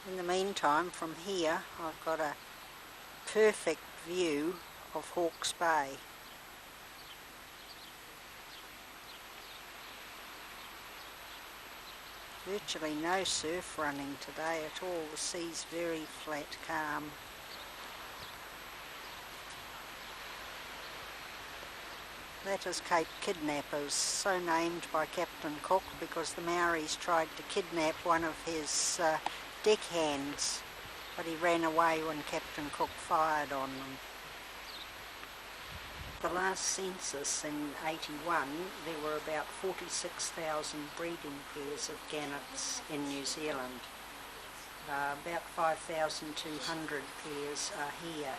In the meantime, from here I've got a perfect view of Hawke's Bay. Virtually no surf running today at all. The sea's very flat, calm. That is Cape Kidnappers, so named by Captain Cook because the Maoris tried to kidnap one of his deckhands, but he ran away when Captain Cook fired on them. The last census in 81, there were about 46,000 breeding pairs of gannets in New Zealand. About 5,200 pairs are here.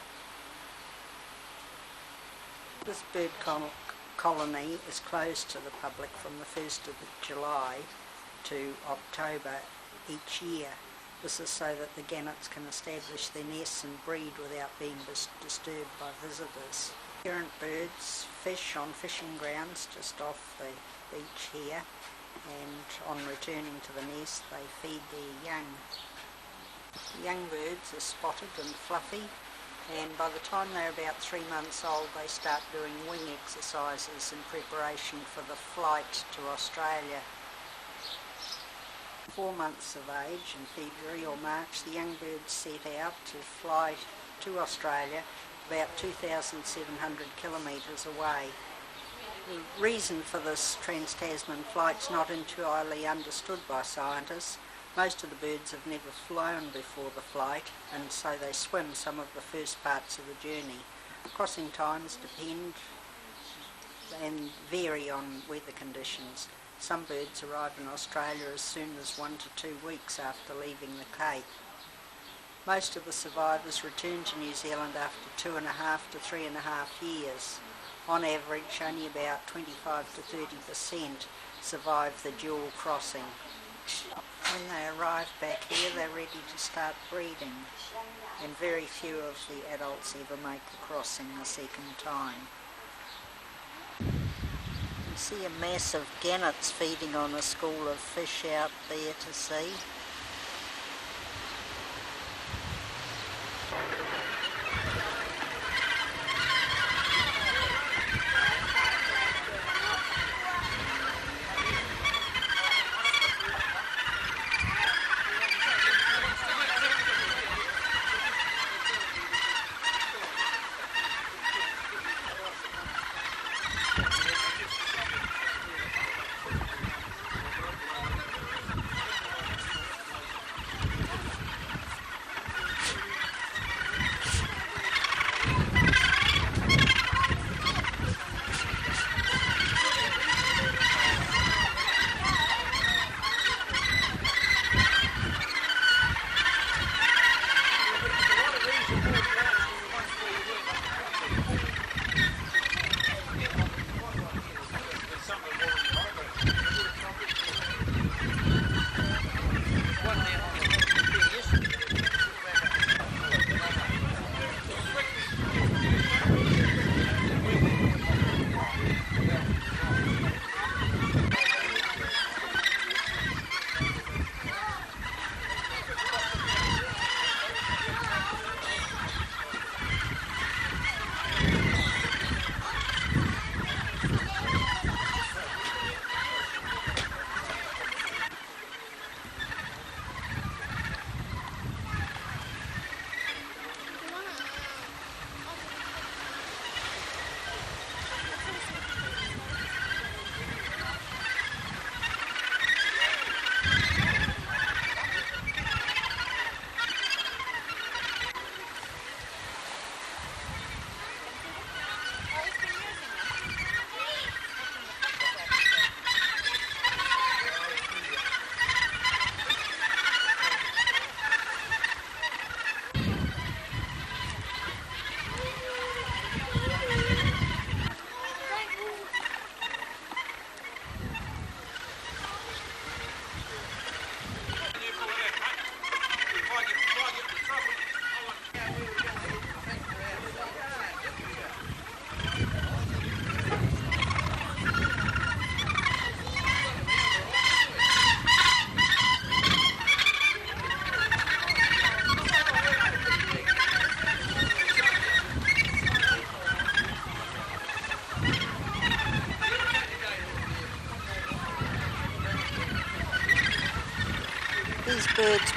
This bird colony is closed to the public from the 1st of July to October each year. This is so that the gannets can establish their nests and breed without being disturbed by visitors. Parent birds fish on fishing grounds just off the beach here, and on returning to the nest they feed their young. The young birds are spotted and fluffy, and by the time they're about 3 months old they start doing wing exercises in preparation for the flight to Australia. 4 months of age, in February or March, the young birds set out to fly to Australia about 2,700 kilometres away. The reason for this trans-Tasman flight is not entirely understood by scientists. Most of the birds have never flown before the flight, and so they swim some of the first parts of the journey. Crossing times depend and vary on weather conditions. Some birds arrive in Australia as soon as 1 to 2 weeks after leaving the Cape. Most of the survivors return to New Zealand after 2.5 to 3.5 years. On average, only about 25 to 30% survive the dual crossing. When they arrive back here, they're ready to start breeding, and very few of the adults ever make the crossing the second time. You see a mass of gannets feeding on a school of fish out there to sea.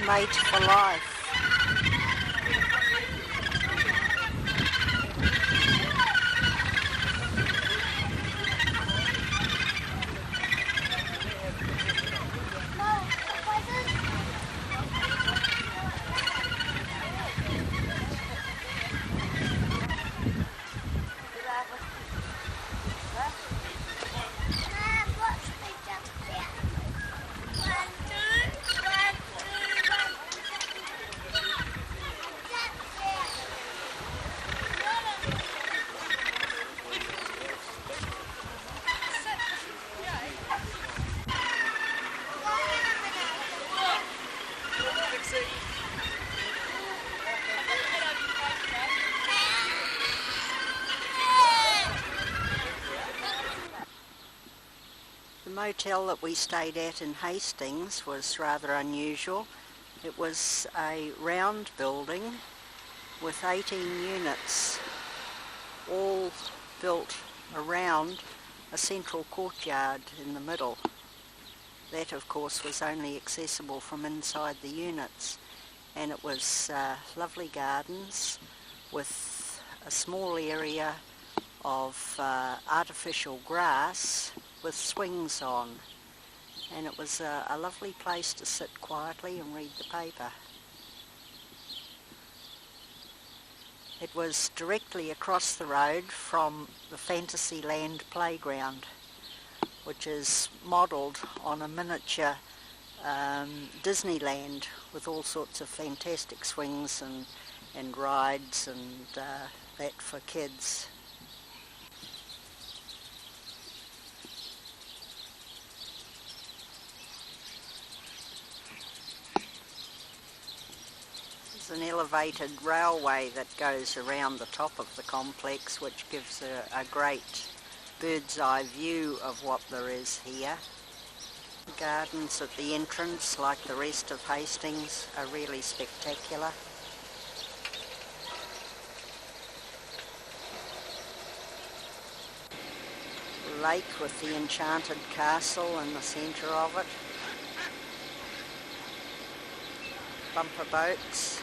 mate for life. The motel that we stayed at in Hastings was rather unusual. It was a round building with 18 units, all built around a central courtyard in the middle. That, of course, was only accessible from inside the units, and it was lovely gardens with a small area of artificial grass with swings on, and it was a lovely place to sit quietly and read the paper. It was directly across the road from the Fantasyland playground, which is modelled on a miniature Disneyland with all sorts of fantastic swings and rides and that for kids. An elevated railway that goes around the top of the complex, which gives a great bird's eye view of what there is here. The gardens at the entrance, like the rest of Hastings, are really spectacular. Lake with the enchanted castle in the centre of it. Bumper boats.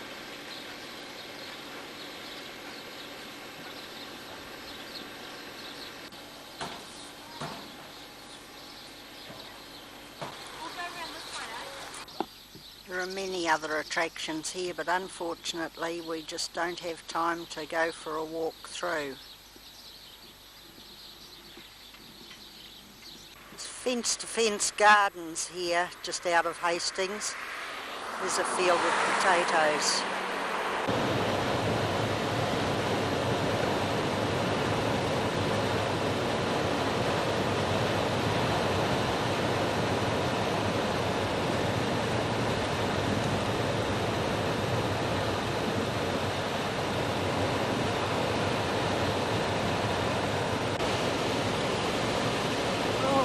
There are many other attractions here, but unfortunately we just don't have time to go for a walk through. There's fence-to-fence gardens here just out of Hastings. There's a field of potatoes.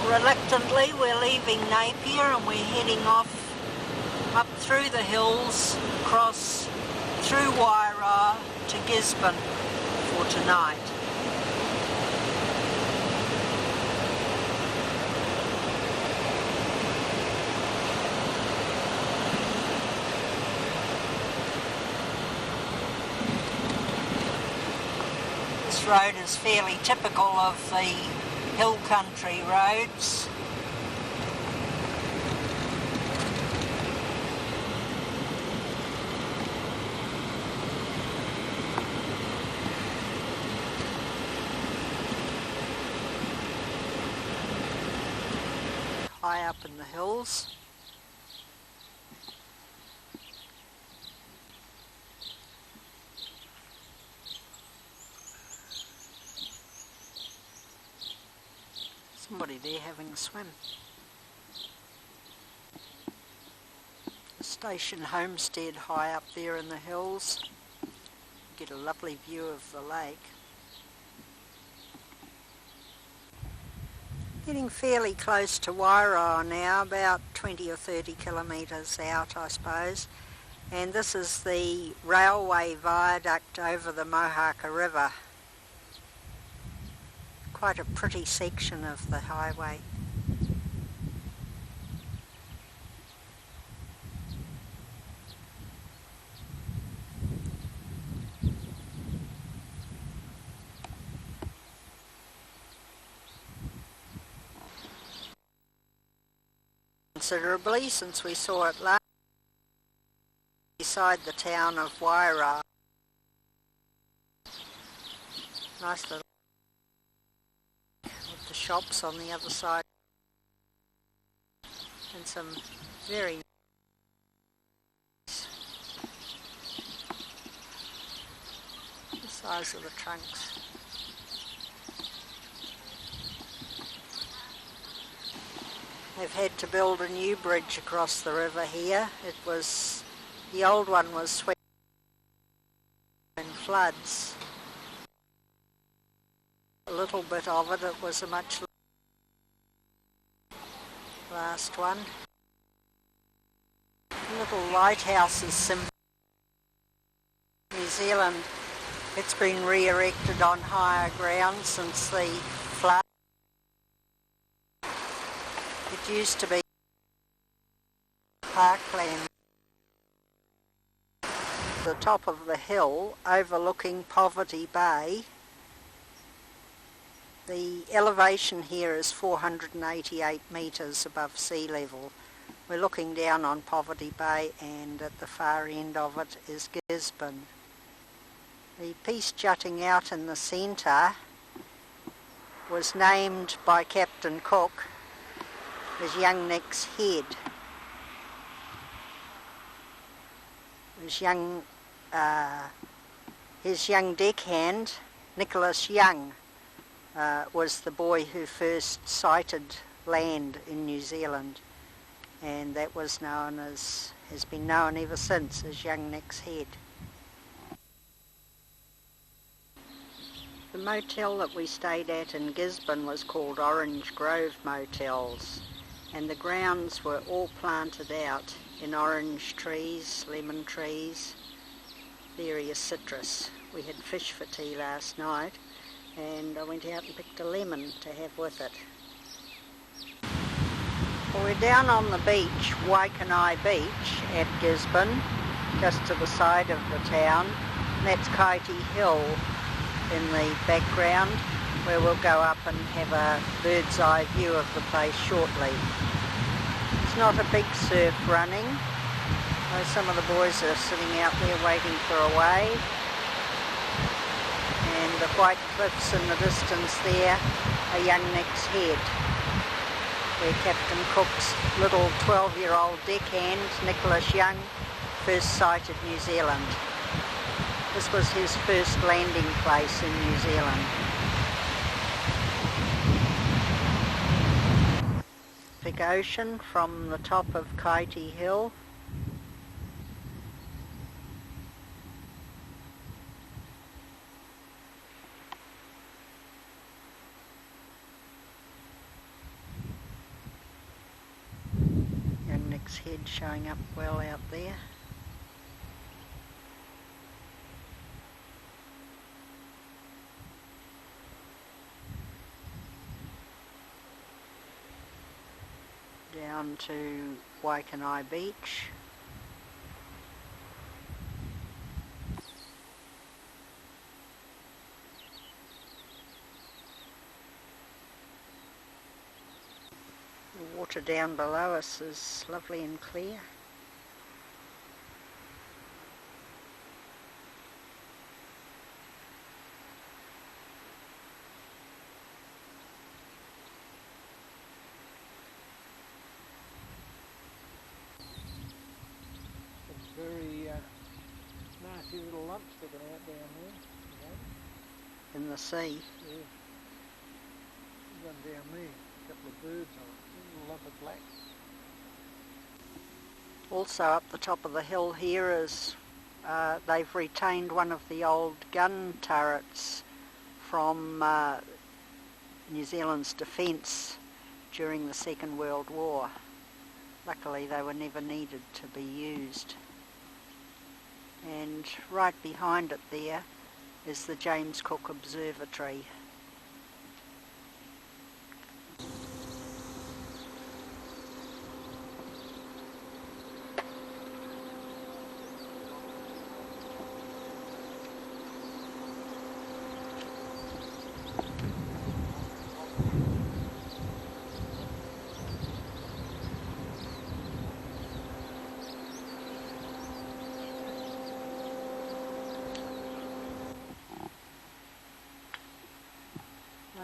Reluctantly, we're leaving Napier and we're heading off up through the hills, across through Waioeka to Gisborne for tonight. This road is fairly typical of the hill country roads. High up in the hills. Somebody there having a swim. The station homestead high up there in the hills. Get a lovely view of the lake. Getting fairly close to Waioeka now, about 20 or 30 kilometres out I suppose, and this is the railway viaduct over the Mohaka River. Quite a pretty section of the highway. considerably since we saw it last, beside the town of Waioeka. Nice little with the shops on the other side and some very nice. The size of the trunks. They've had to build a new bridge across the river here. The old one was swept in floods. A little bit of it was a much last one. Little lighthouses. New Zealand, it's been re-erected on higher ground since the flood. It used to be parkland. The top of the hill overlooking Poverty Bay. The elevation here is 488 metres above sea level. We're looking down on Poverty Bay, and at the far end of it is Gisborne. The piece jutting out in the centre was named by Captain Cook as Young Nick's Head. His young deckhand, Nicholas Young, was the boy who first sighted land in New Zealand, and that was known as, has been known ever since as Young Nick's Head. The motel that we stayed at in Gisborne was called Orange Grove Motels, and the grounds were all planted out in orange trees, lemon trees, various citrus. We had fish for tea last night, and I went out and picked a lemon to have with it. Well, we're down on the beach, Waioeka Beach at Gisborne, just to the side of the town. And that's Kaiti Hill in the background, where we'll go up and have a bird's eye view of the place shortly. It's not a big surf running. Some of the boys are sitting out there waiting for a wave. And the white cliffs in the distance there are Young Nick's Head, where Captain Cook's little 12-year-old deckhand, Nicholas Young, first sighted New Zealand. This was his first landing place in New Zealand. Big ocean from the top of Kaiti Hill. Young Nick's Head showing up well out there. Down to Waioeka Beach. The water down below us is lovely and clear. Very nasty little lump sticking out down there. In the sea. Yeah. One down there, a couple of birds on it, a little lump of black. Also up the top of the hill here is they've retained one of the old gun turrets from New Zealand's defence during the Second World War. Luckily they were never needed to be used. And right behind it there is the James Cook Observatory.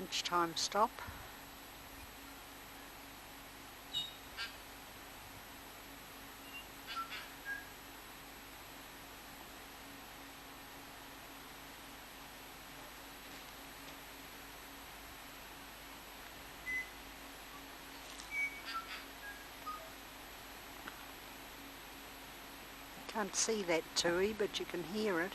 lunchtime stop. Can't see that tui, but you can hear it.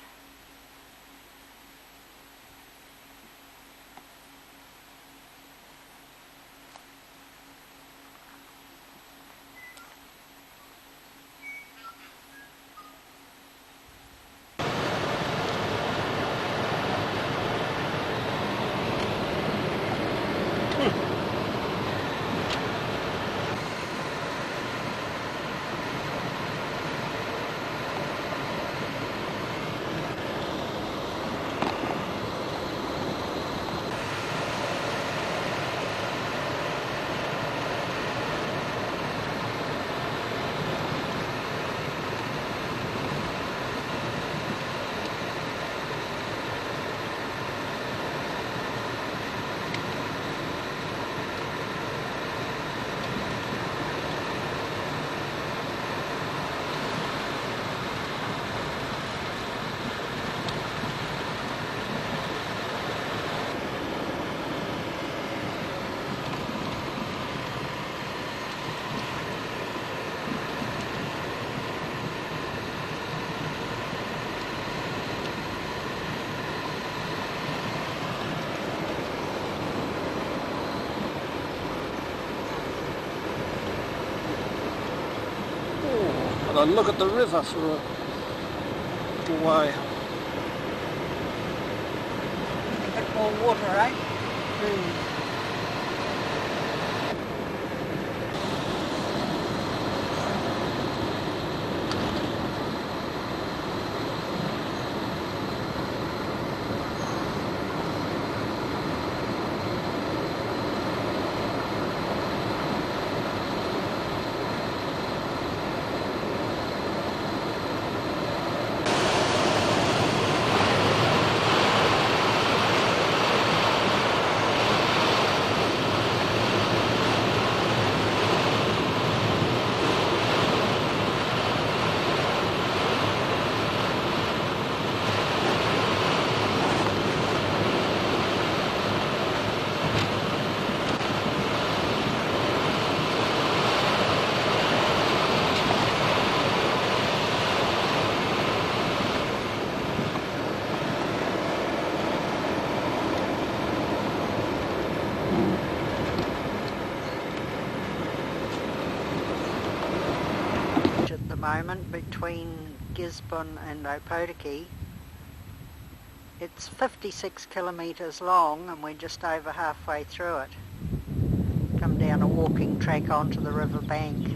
And I look at the river for a little way. A bit more water, eh? Moment between Gisborne and Opotiki. It's 56 kilometres long and we're just over halfway through it. Come down a walking track onto the river bank.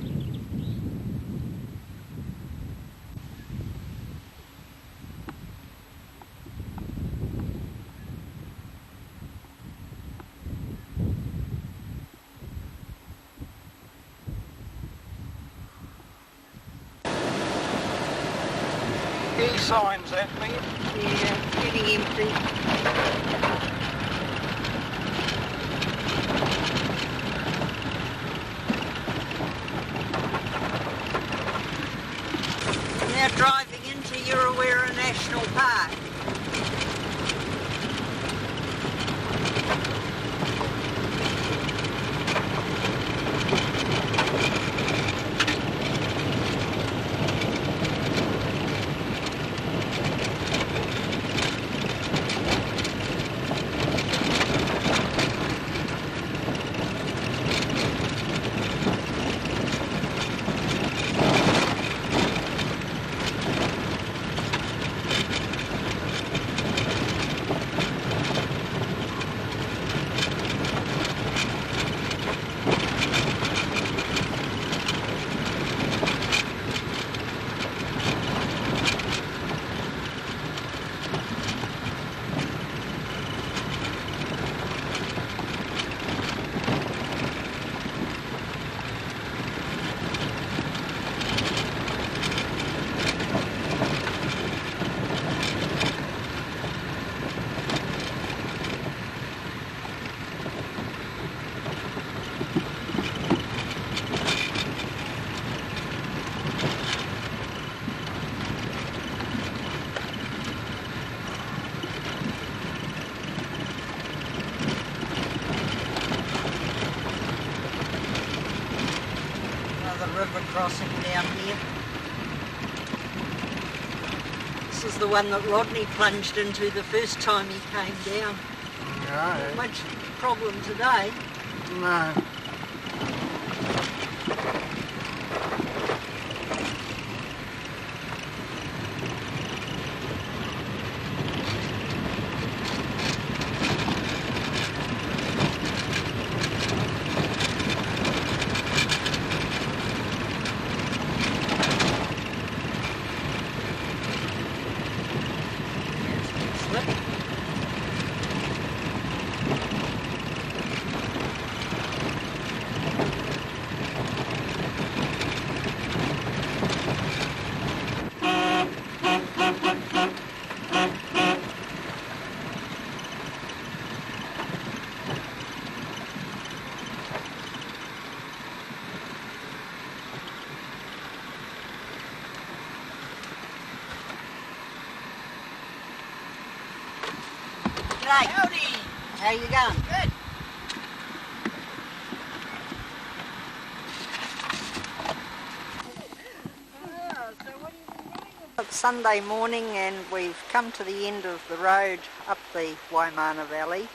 Signs at me. Yeah, getting empty. Now driving into Urewera National Park. crossing down here. This is the one that Rodney plunged into the first time he came down. Yeah. Not much problem today. No. G'day. Howdy. How you going? Good. It's Sunday morning and we've come to the end of the road up the Waimana Valley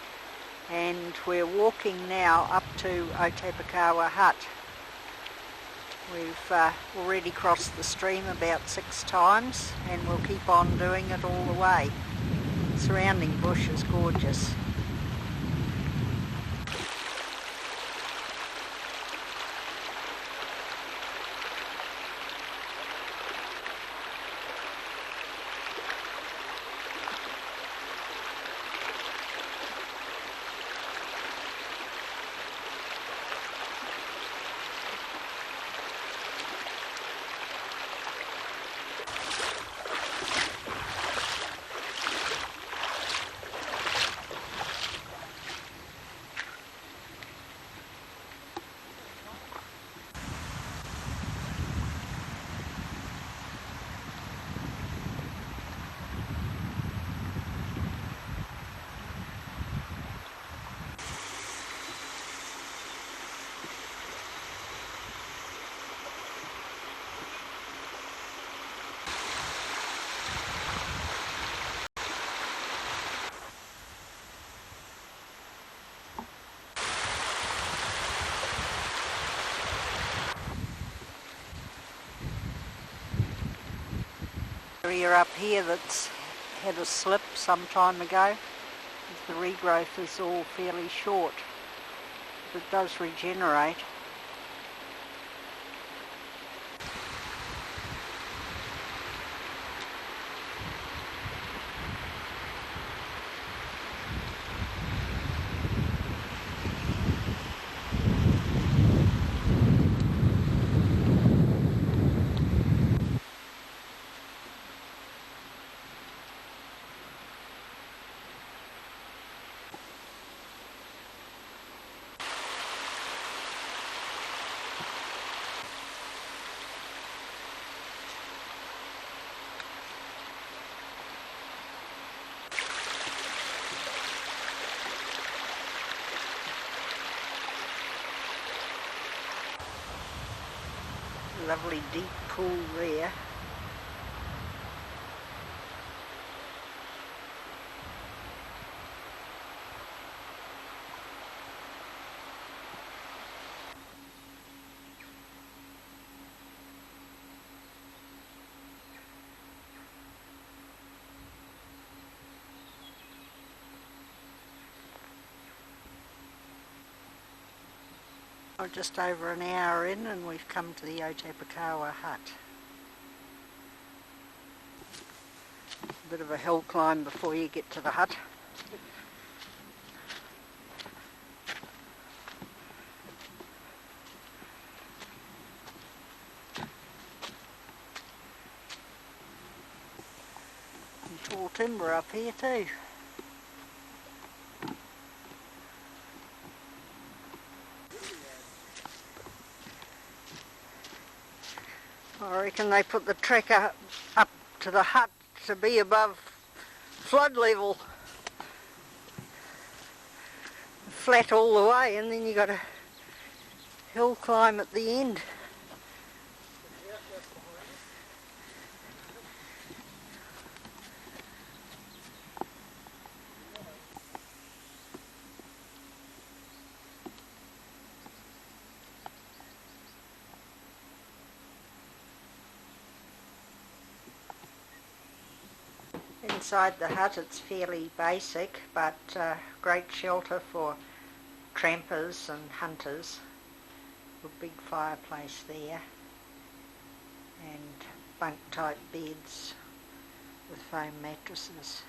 and we're walking now up to Otepakawa Hut. We've already crossed the stream about 6 times and we'll keep on doing it all the way. Surrounding bush is gorgeous. Area up here that's had a slip some time ago. The regrowth is all fairly short. It does regenerate. Lovely deep pool there. We're just over an hour in and we've come to the Otepakawa Hut. A bit of a hill climb before you get to the hut. There's tall timber up here too. I reckon they put the trekker up to the hut to be above flood level. Flat all the way and then you got a hill climb at the end. Inside the hut it's fairly basic, but great shelter for trampers and hunters. A big fireplace there and bunk type beds with foam mattresses.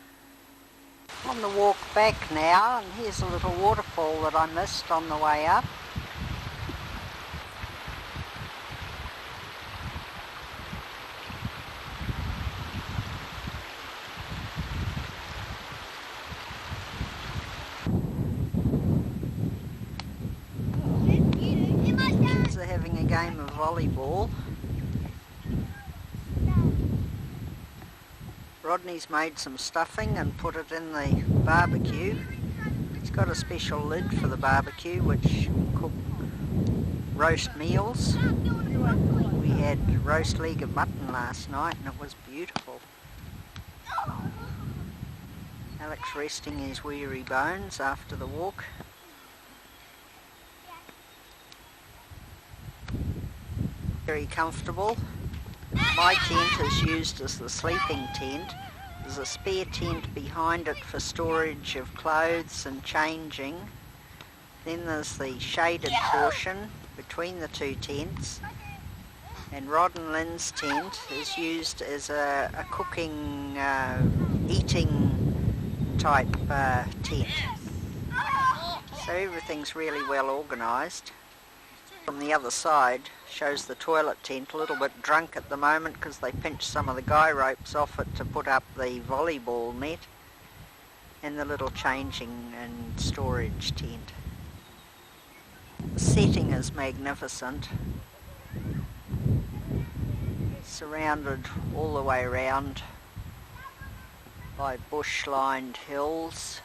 On the walk back now, and here's a little waterfall that I missed on the way up. Kids are having a game of volleyball. Rodney's made some stuffing and put it in the barbecue. He's got a special lid for the barbecue which cook roast meals. We had roast leg of mutton last night and it was beautiful. Alec's resting his weary bones after the walk. Very comfortable. My tent is used as the sleeping tent. There's a spare tent behind it for storage of clothes and changing. Then there's the shaded portion between the two tents. And Rod and Lynn's tent is used as a cooking, eating type tent. So everything's really well organised. From the other side shows the toilet tent, a little bit drunk at the moment because they pinched some of the guy ropes off it to put up the volleyball net, and the little changing and storage tent. The setting is magnificent, surrounded all the way around by bush-lined hills.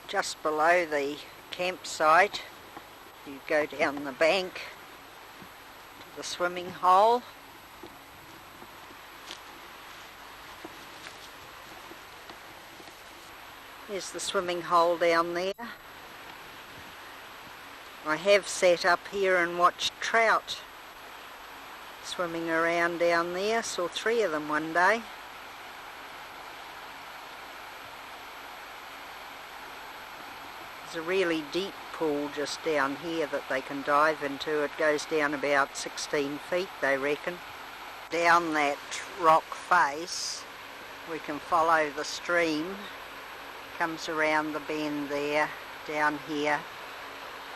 Just below the campsite, you go down the bank to the swimming hole. There's the swimming hole down there. I have sat up here and watched trout swimming around down there. Saw 3 of them one day. There's a really deep pool just down here that they can dive into. It goes down about 16 feet, they reckon. Down that rock face, we can follow the stream. Comes around the bend there, down here,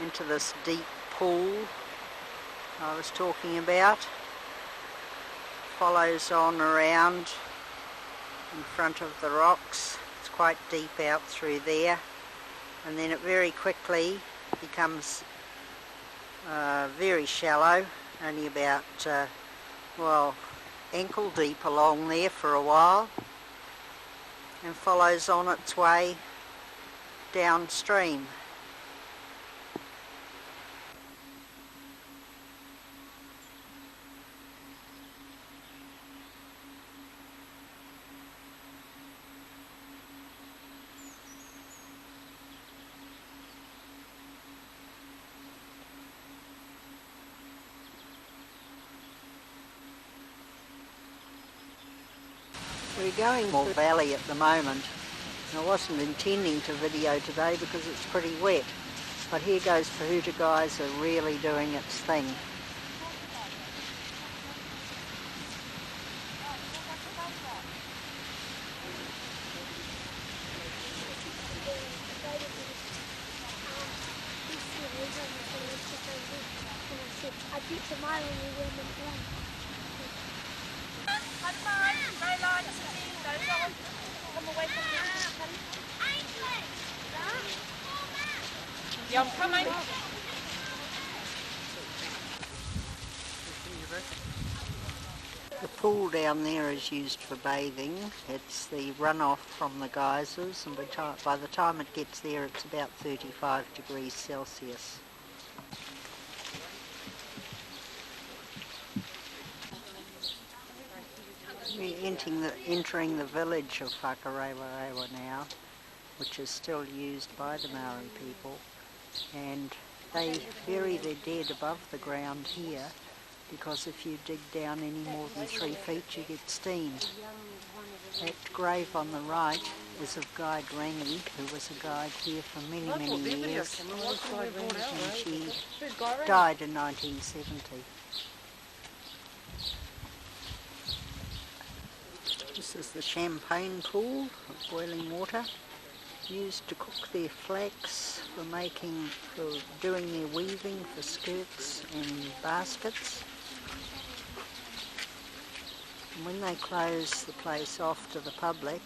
into this deep pool I was talking about. Follows on around in front of the rocks. It's quite deep out through there. And then it very quickly becomes very shallow, only about, ankle deep along there for a while, and follows on its way downstream. We're going more valley at the moment. I wasn't intending to video today because it's pretty wet, but here goes Pahuta Geyser really doing its thing. I'm coming. The pool down there is used for bathing. It's the runoff from the geysers, and by the time it gets there it's about 35 degrees Celsius. We're entering the village of Urewera now, which is still used by the Maori people, and they bury their dead above the ground here because if you dig down any more than 3 feet you get steamed. That grave on the right is of Guide Rangi, who was a guide here for many, many years, and she died in 1970. This is the champagne pool of boiling water, used to cook their flax, for doing their weaving for skirts and baskets. And when they close the place off to the public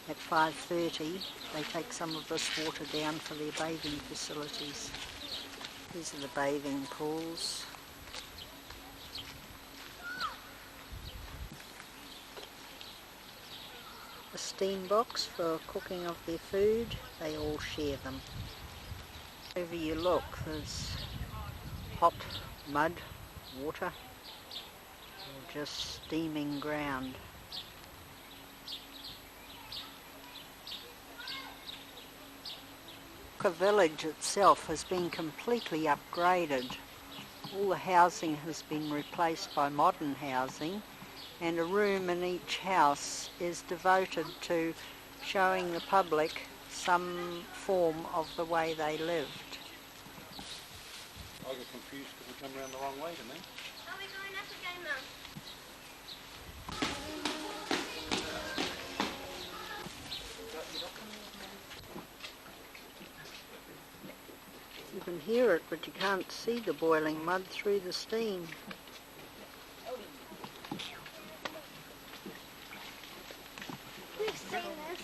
at 5:30, they take some of this water down for their bathing facilities. These are the bathing pools. A steam box for cooking of their food, they all share them. Wherever you look, there's hot mud, water, or just steaming ground. The village itself has been completely upgraded. All the housing has been replaced by modern housing, and a room in each house is devoted to showing the public some form of the way they lived. I got confused because we come around the wrong way to me. Are we going up again, Mum? You can hear it, but you can't see the boiling mud through the steam. We've seen this.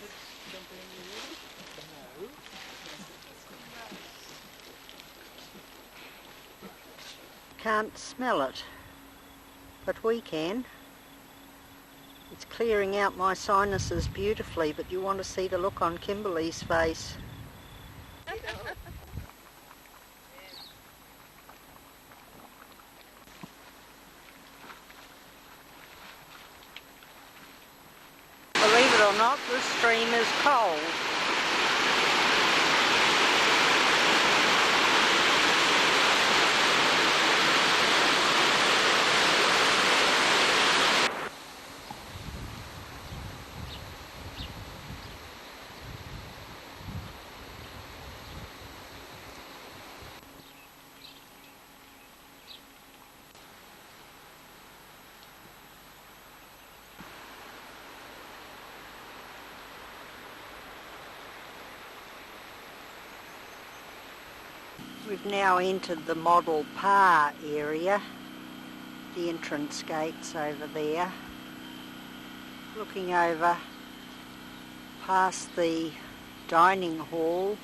Can't smell it, but we can. It's clearing out my sinuses beautifully, but you want to see the look on Kimberly's face. Believe it or not, this stream is cold. We've now entered the model pa area, the entrance gates over there. Looking over past the dining hall,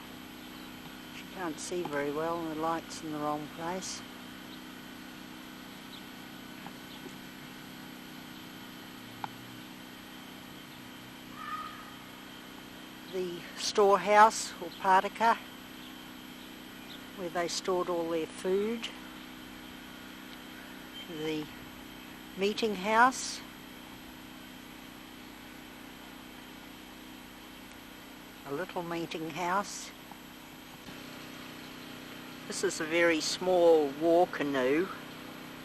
which you can't see very well, the light's in the wrong place. The storehouse, or paraka, where they stored all their food. The meeting house. A little meeting house. This is a very small war canoe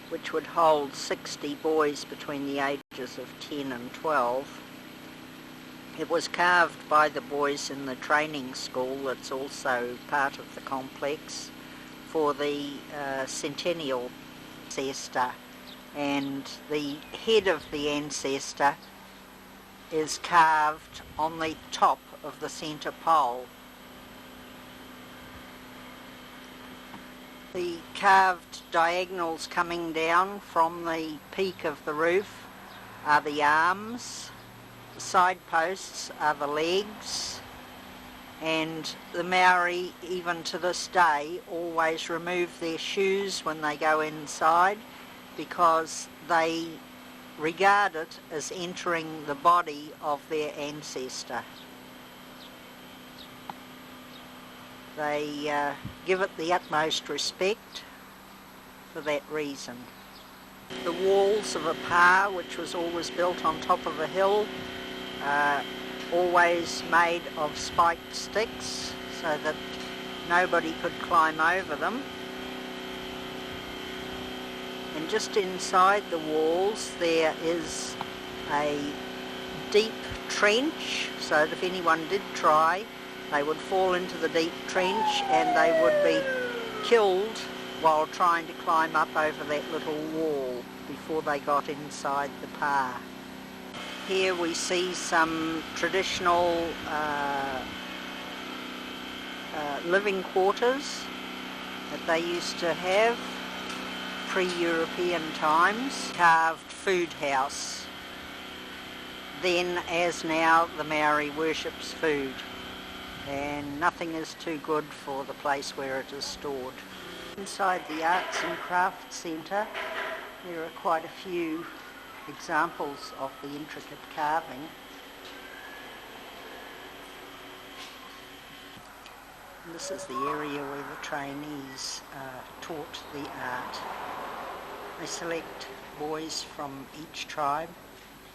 which would hold 60 boys between the ages of 10 and 12. It was carved by the boys in the training school that's also part of the complex for the centennial ancestor, and the head of the ancestor is carved on the top of the centre pole. The carved diagonals coming down from the peak of the roof are the arms. The side posts are the legs, and the Maori, even to this day, always remove their shoes when they go inside because they regard it as entering the body of their ancestor. They give it the utmost respect for that reason. The walls of a pa, which was always built on top of a hill, always made of spiked sticks so that nobody could climb over them. And just inside the walls there is a deep trench, so that if anyone did try, they would fall into the deep trench and they would be killed while trying to climb up over that little wall before they got inside the pa. Here we see some traditional living quarters that they used to have pre-European times. Carved food house. Then, as now, the Maori worships food, and nothing is too good for the place where it is stored. Inside the Arts and Crafts Centre there are quite a few examples of the intricate carving. And this is the area where the trainees are taught the art. They select boys from each tribe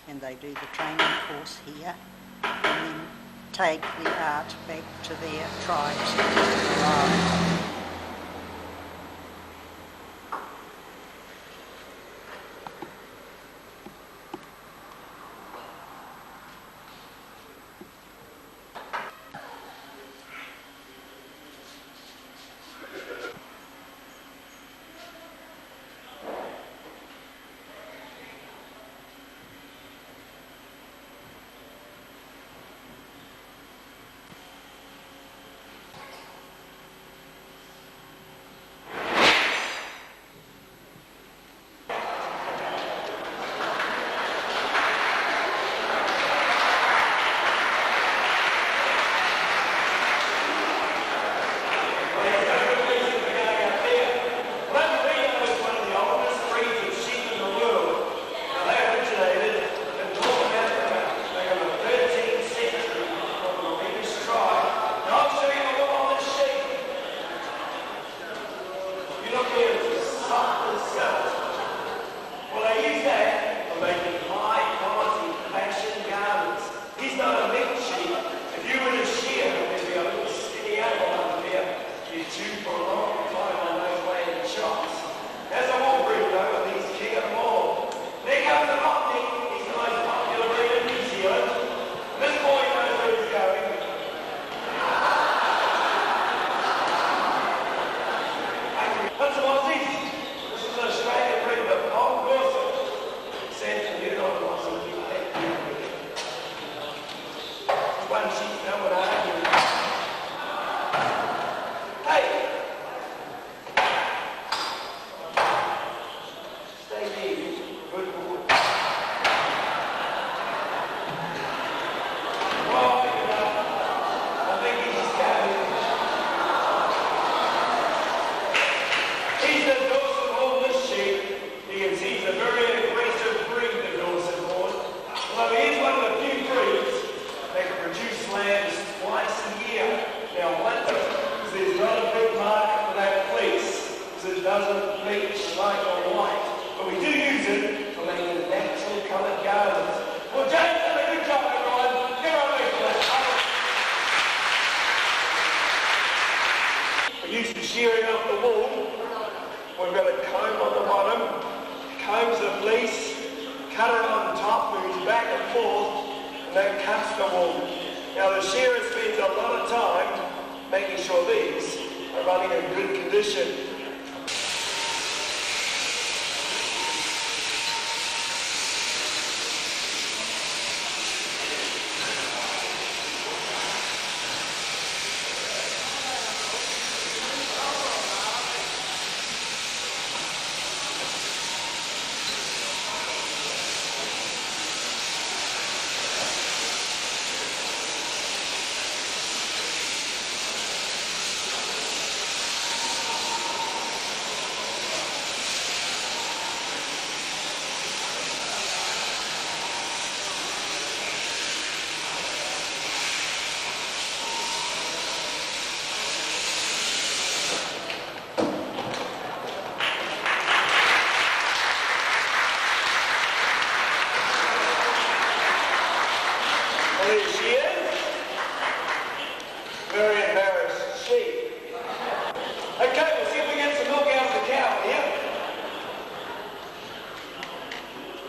and they do the training course here and then take the art back to their tribes to keep alive.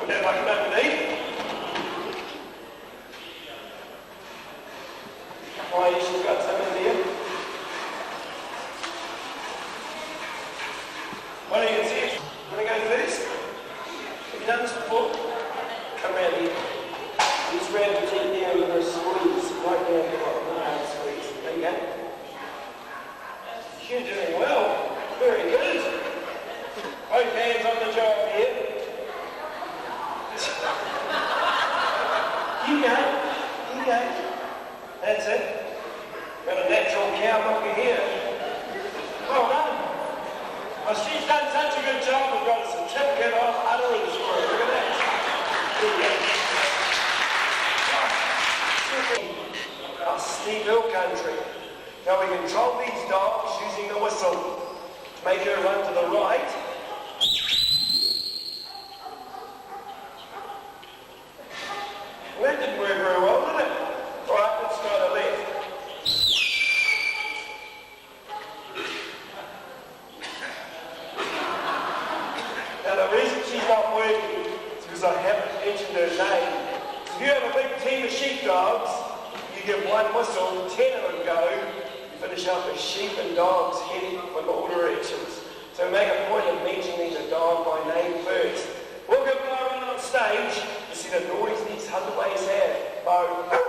That like nothing to eat. Oh, you should have got some in here. Well, you can see it. Want to go first? Have you done this before? Come around here. Just grab the teeth there and go squeeze. Right down the bottom. Squeeze. There you go. You're doing well. Very good. Both hands on the job here. You go. You go. That's it. Got a natural cowboy here. Well done. Well, she's done such a good job, we've got a certificate of utterance for her. Look at that. There you go. Our steep hill country. Now we control these dogs using the whistle to make her run to the right. Well, that didn't work very well, did it? Right, let's go to the left. Now the reason she's not working is because I haven't mentioned her name. If you have a big team of sheepdogs, you give one whistle, 10 of them go, you finish up with sheep and dogs heading in all directions. So make a point of mentioning the dog by name first. We'll give Bo a run on stage to see the noise these hunterways have. Bo.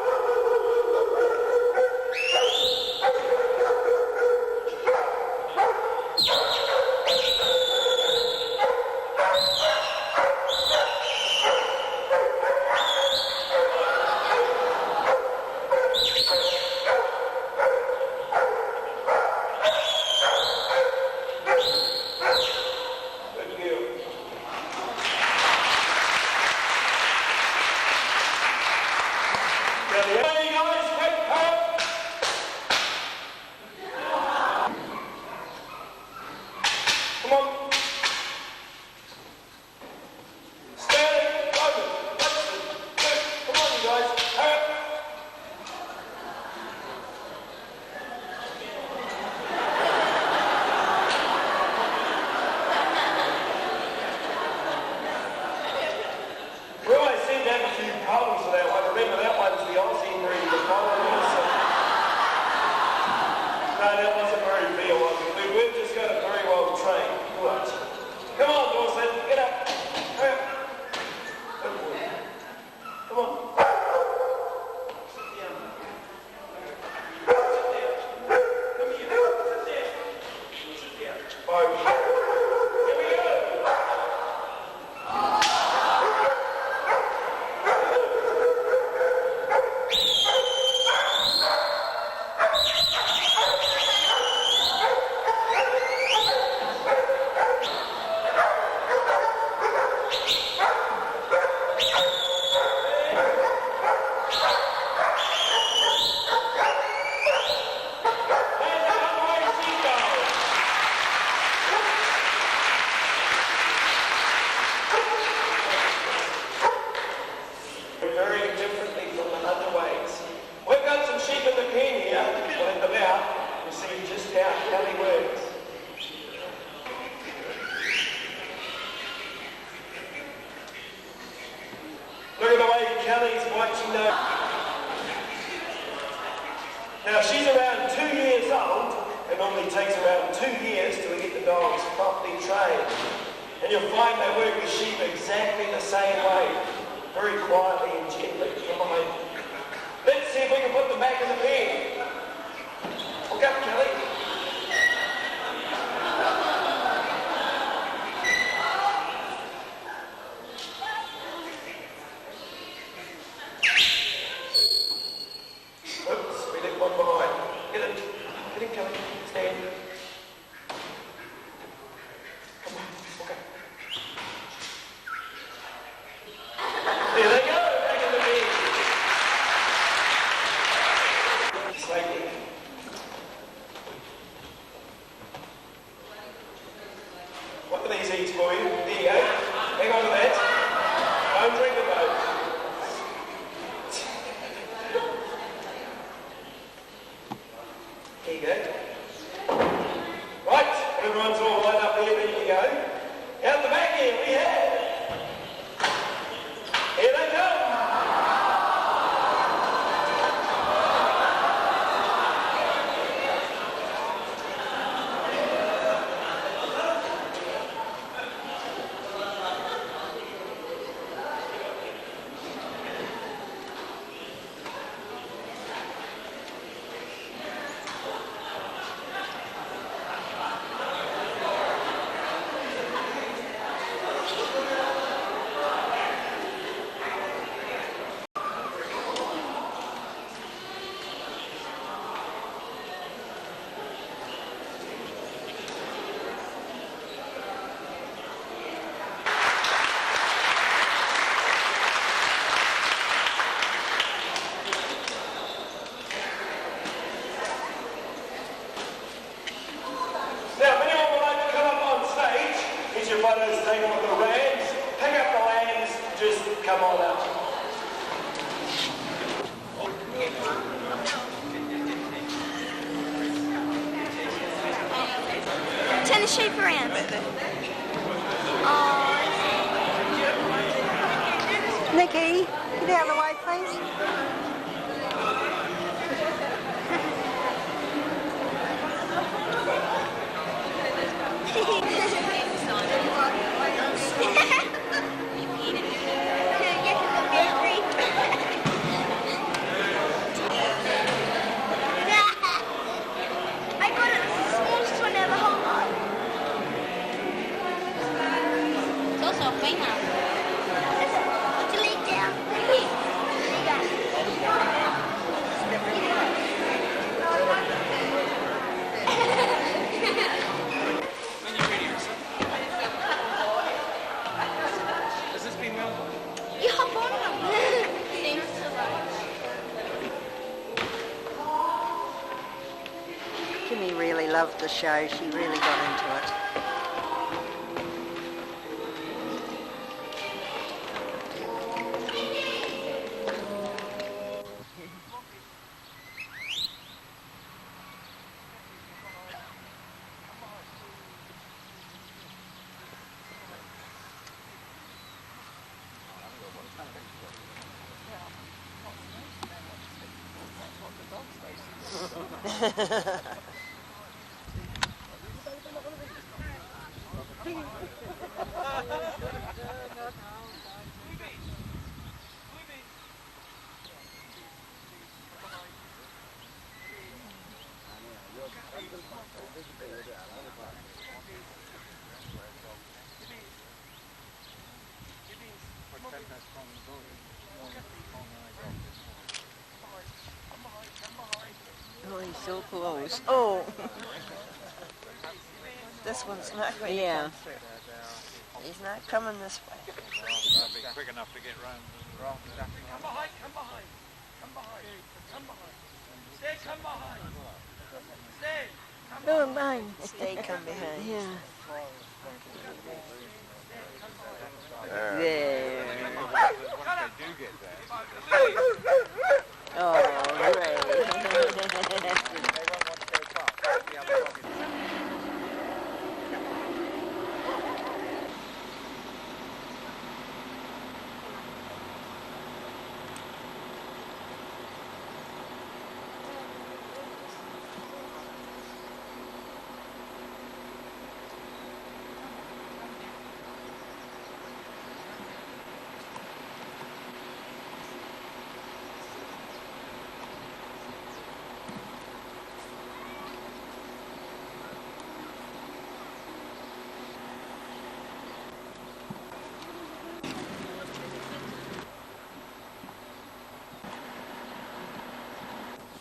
Now she's around 2 years old. It normally takes around 2 years till we get the dogs properly trained. And you'll find they work with sheep exactly the same way. Very quietly and gently. Come on. Let's see if we can put them back in the pen. Look up, Kelly. come on up. Turn the sheep around. Oh, Nikki, get out of the way, please. I got it, the smallest one out of the whole lot. It's also a female. Put your leg down. There you Has this been well? go. You hop on them. Seems to Jimmy really loved the show. She really got into it. Oh, he's so close. Oh! This one's not going to come through. He's not coming this way. That'll be quick enough to get round. Come behind, come behind. Come behind, come behind. Stay, come behind. Stay. No, I'm behind. Stay, come behind. Yeah. There. Once they do get there, Oh, great. they won't want to go past the other dog.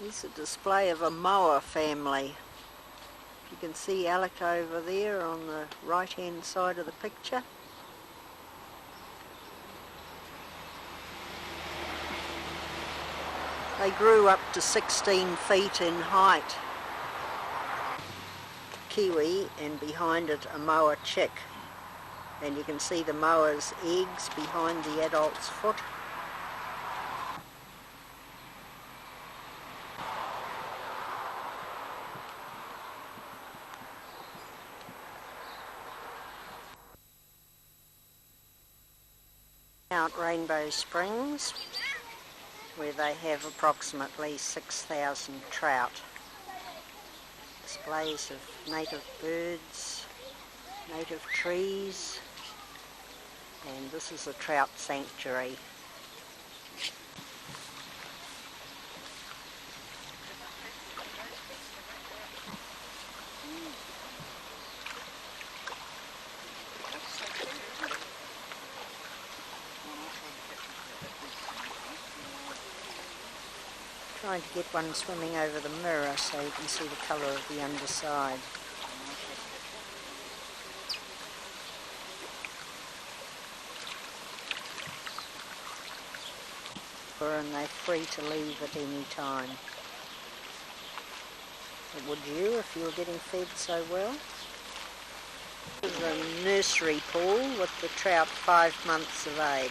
Here's a display of a moa family. You can see Alec over there on the right hand side of the picture. They grew up to 16 feet in height. Kiwi, and behind it a moa chick. And you can see the moa's eggs behind the adult's foot. Out Rainbow Springs, where they have approximately 6,000 trout. Displays of native birds, native trees, and this is a trout sanctuary. Trying to get one swimming over the mirror so you can see the colour of the underside. And they're free to leave at any time. But would you if you were getting fed so well? This is a nursery pool with the trout 5 months of age.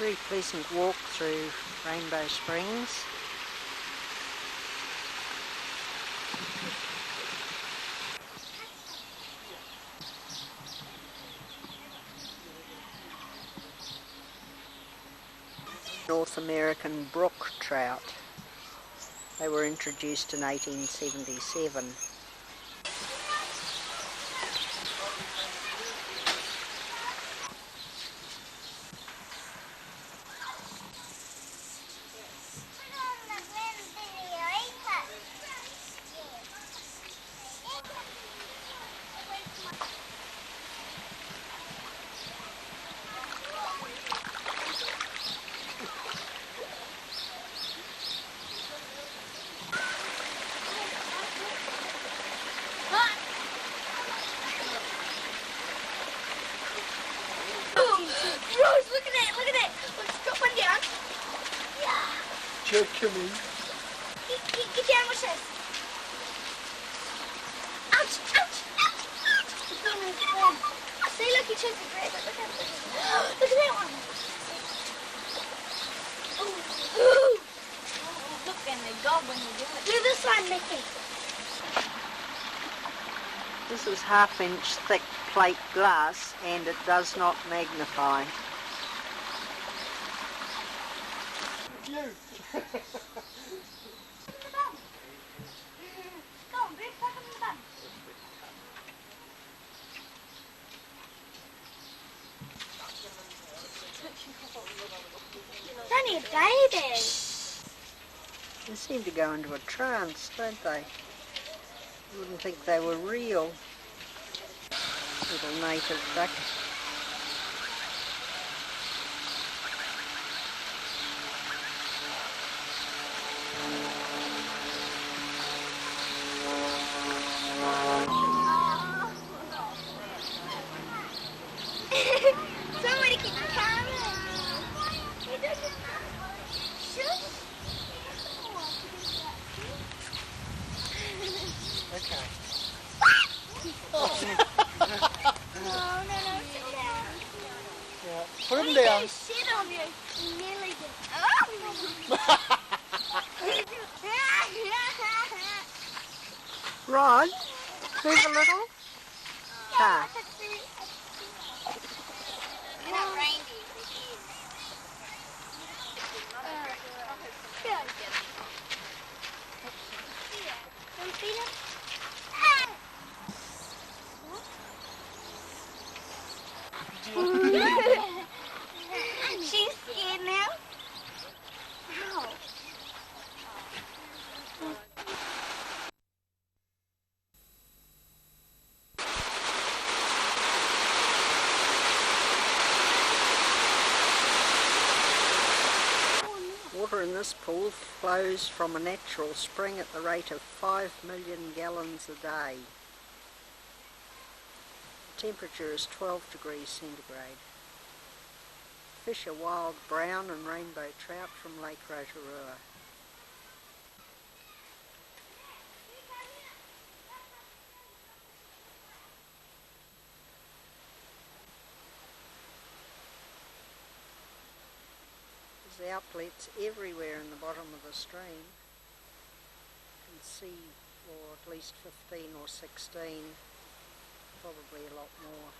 Very pleasant walk through Rainbow Springs. North American brook trout. They were introduced in 1877. Joe, come in. Get down with us. Ouch, ouch, ouch, ouch. See, look, he chose the grab it. Look at this. Look at that one. Ooh. Look, and they go when you do it. Do this one, Mickey. This is half-inch thick plate glass and it does not magnify. You. Go on, Bruce, back on the bum. It's only a baby. They seem to go into a trance, don't they? You wouldn't think they were real. Little native duck. Somebody keep the camera. Okay. No, sit down. Yeah. Put him down. Shit on you. You nearly did. Rod, move a little. Ah. You're not reindeer. She's scared now. Ow. Water in this pool flows from a natural spring at the rate of 5 million gallons a day. The temperature is 12 degrees centigrade. Fish are wild brown and rainbow trout from Lake Rotorua. There's outlets everywhere in the bottom of the stream. You can see for at least 15 or 16, probably a lot more.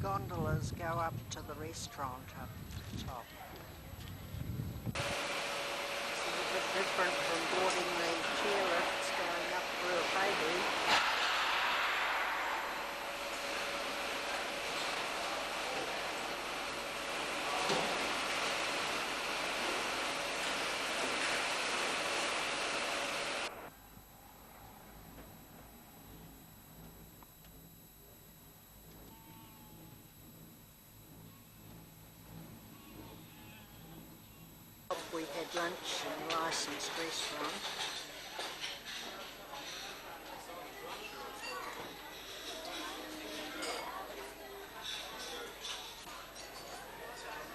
Gondolas go up to the restaurant up the top. It's a bit different from boarding the chairlifts going up Urewera. We had lunch in a licensed restaurant.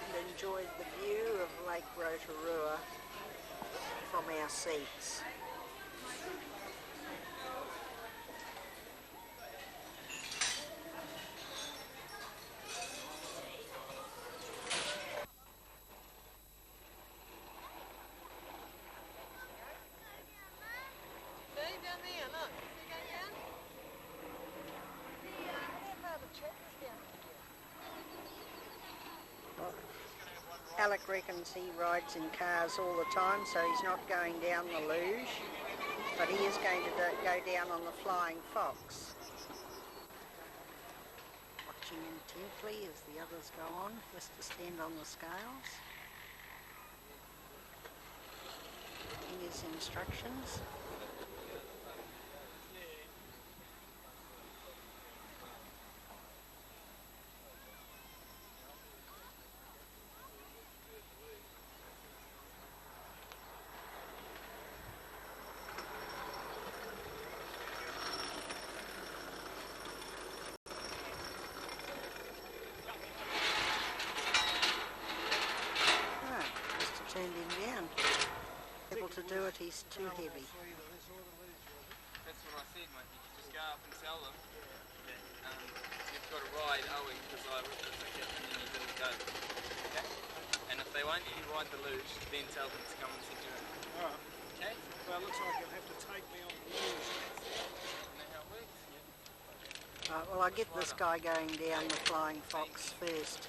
And enjoyed the view of Lake Rotorua from from our seats. Alec reckons he rides in cars all the time, so he's not going down the luge, but he is going to go down on the Flying Fox. Watching intently as the others go on, just to stand on the scales. Getting his instructions. Turned him down. Able to do it, he's too heavy. That's what I said, mate. You can just go up and sell them. You've got to ride owing because I ripped the ticket and then you didn't go. Okay? And if they won't let you ride the luge, then tell them to come and send you in. Alright. Okay? Well, it looks like you'll have to take me on the luge. You know how it works? Yeah. Well, I'll get this guy going down the Flying Fox first.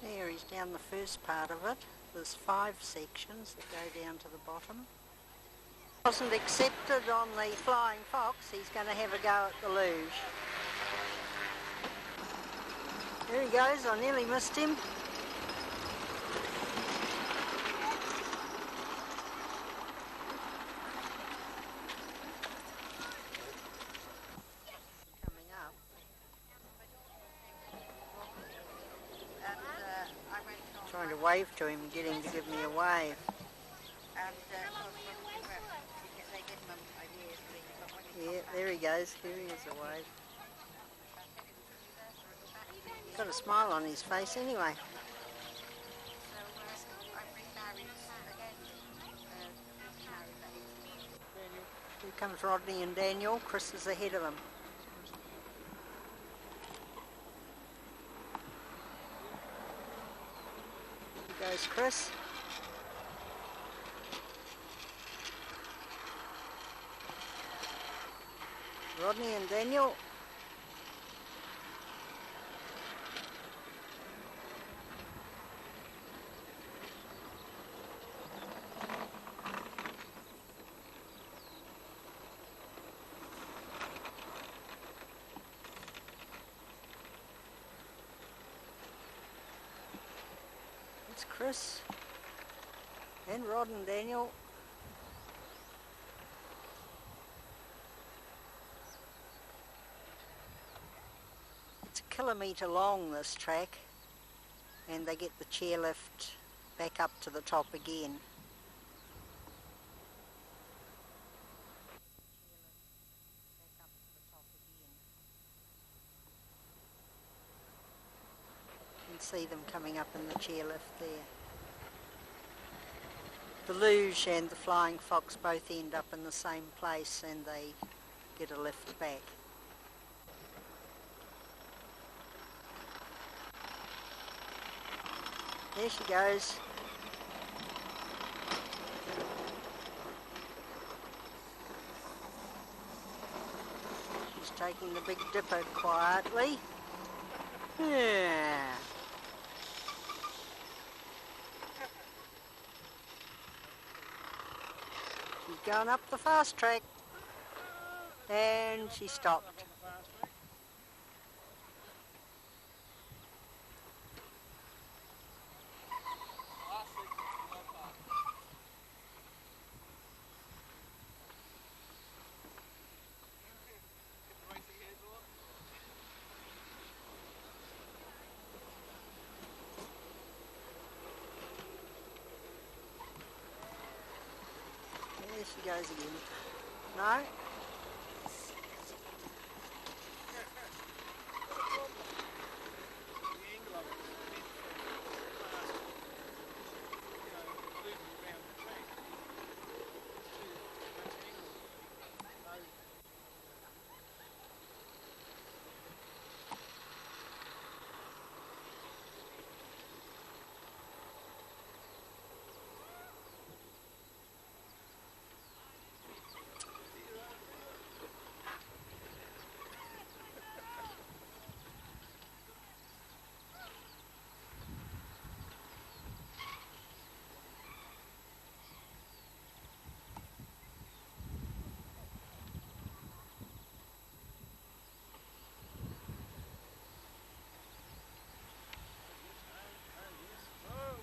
There, he's down the first part of it. There's 5 sections that go down to the bottom. Wasn't accepted on the Flying Fox, he's going to have a go at the luge. There he goes, I nearly missed him. Coming up. Trying to wave to him, get him to give me a wave. Yeah, there he goes. Here he is, a wave. Got a smile on his face anyway. Here comes Rodney and Daniel. Chris is ahead of them. Here goes Chris. Rodney and Daniel. It's Chris and Rod and Daniel. It's a kilometre long, this track, and they get the chairlift back up to the top again. You can see them coming up in the chairlift there. The luge and the Flying Fox both end up in the same place and they get a lift back. There she goes. She's taking the Big Dipper quietly. Yeah. She's going up the fast track. And she stopped. goes again. No?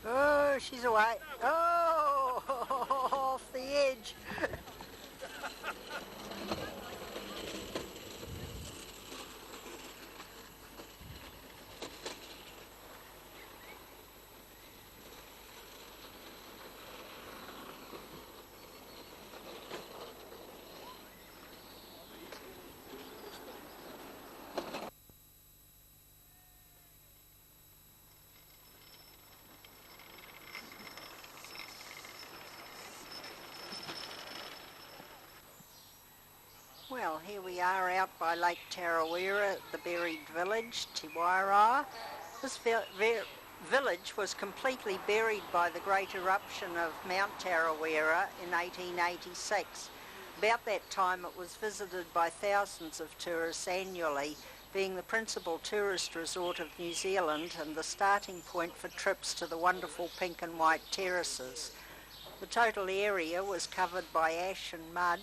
Oh, she's away. Oh, off the edge. Well, here we are out by Lake Tauranga, the buried village, Te Wairau. This village was completely buried by the great eruption of Mount Tauranga in 1886. About that time it was visited by thousands of tourists annually, being the principal tourist resort of New Zealand and the starting point for trips to the wonderful pink and white terraces. The total area was covered by ash and mud.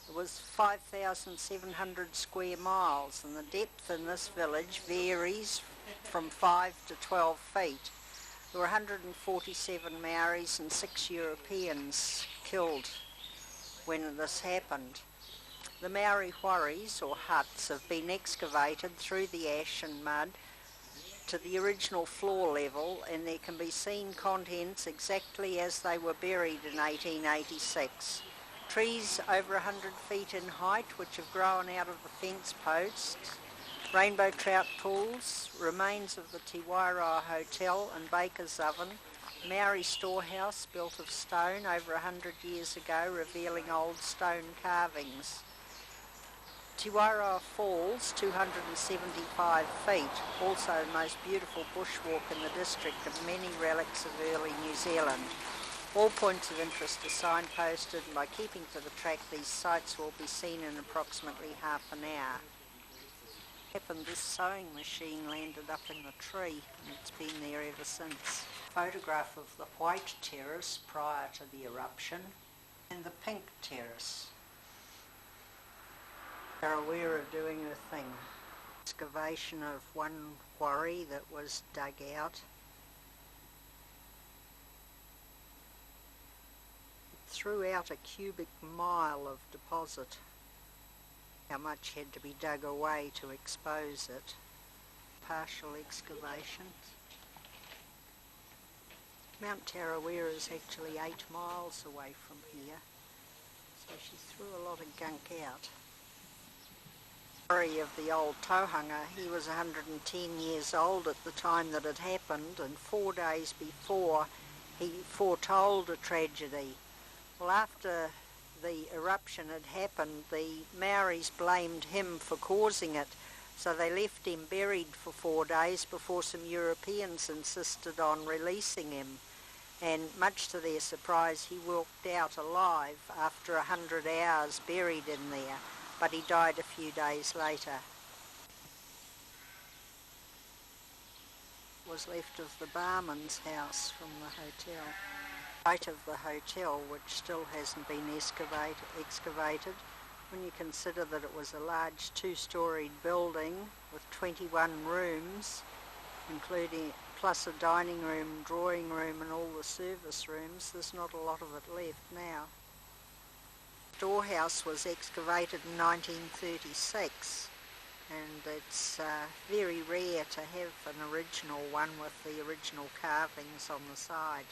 It was 5,700 square miles, and the depth in this village varies from 5 to 12 feet. There were 147 Maoris and 6 Europeans killed when this happened. The Maori wharis, or huts, have been excavated through the ash and mud to the original floor level, and there can be seen contents exactly as they were buried in 1886. Trees over 100 feet in height which have grown out of the fence posts, rainbow trout pools, remains of the Te Wairau Hotel and baker's oven, Maori storehouse built of stone over 100 years ago, revealing old stone carvings. Te Wairau Falls, 275 feet, also the most beautiful bushwalk in the district of many relics of early New Zealand. All points of interest are signposted, and by keeping to the track these sites will be seen in approximately half an hour. This sewing machine landed up in the tree, and it's been there ever since. Photograph of the white terrace prior to the eruption and the pink terrace. Urewera doing her thing. Excavation of one quarry that was dug out. Threw out a cubic mile of deposit. How much had to be dug away to expose it. Partial excavations. Mount Tauranga is actually 8 miles away from here, so she threw a lot of gunk out. Story of the old Tauranga, he was 110 years old at the time that it happened, and 4 days before he foretold a tragedy. Well, after the eruption had happened, the Maoris blamed him for causing it, so they left him buried for 4 days before some Europeans insisted on releasing him. And much to their surprise, he walked out alive after 100 hours buried in there, but he died a few days later. What was left of the barman's house from the hotel. Site of the hotel, which still hasn't been excavated, when you consider that it was a large 2-storied building with 21 rooms, including plus a dining room, drawing room and all the service rooms. There's not a lot of it left now. The storehouse was excavated in 1936, and it's very rare to have an original one with the original carvings on the side.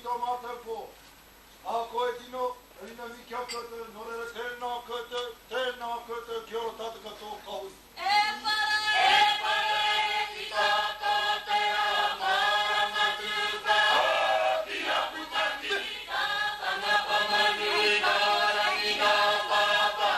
tō mātou pō. A koe tino, rina mi kia koutou, no reira tēnā koutou, kia ora tātou katoa kaui. E whare, ki tātā te ao mārama tūka. Ki apu taki, ka whanga whamanui, ka rangi ngā pāpā.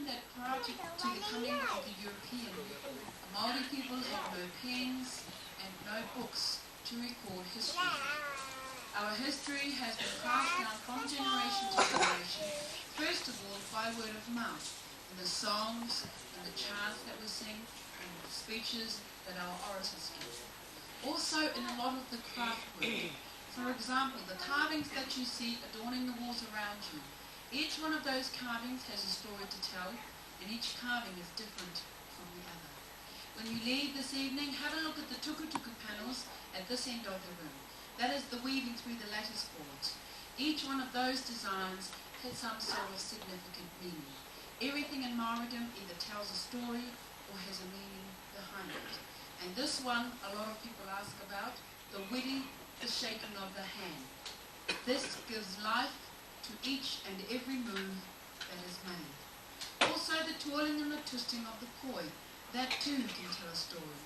that prior to the coming of the European, the Māori people had no pens and no books to record history. Our history has been passed down from generation to generation, first of all by word of mouth, in the songs, in the chants that we sing, and the speeches that our orators give. Also in a lot of the craft work. For example, the carvings that you see adorning the walls around you. Each one of those carvings has a story to tell, and each carving is different from the other. When you leave this evening, have a look at the tukutuku panels at this end of the room. That is the weaving through the lattice boards. Each one of those designs has some sort of significant meaning. Everything in Māoridom either tells a story or has a meaning behind it. And this one, a lot of people ask about, the wiri, the shaking of the hand. This gives life to each and every move that is made. Also the twirling and the twisting of the koi, that too can tell a story.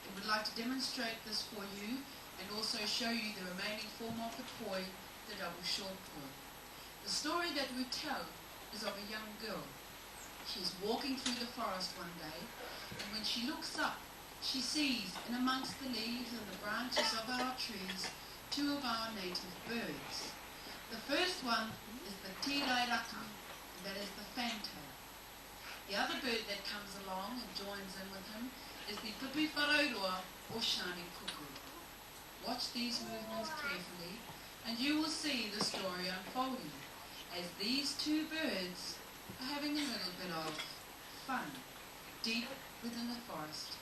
I would like to demonstrate this for you and also show you the remaining form of the koi, the double short koi. The story that we tell is of a young girl. She's walking through the forest one day, and when she looks up, she sees in amongst the leaves and the branches of our trees 2 of our native birds. The first one is the tirairaka, and that is the fantail. The other bird that comes along and joins in with him is the pipiwharaurua or shining cuckoo. Watch these movements carefully and you will see the story unfolding as these 2 birds are having a little bit of fun deep within the forest.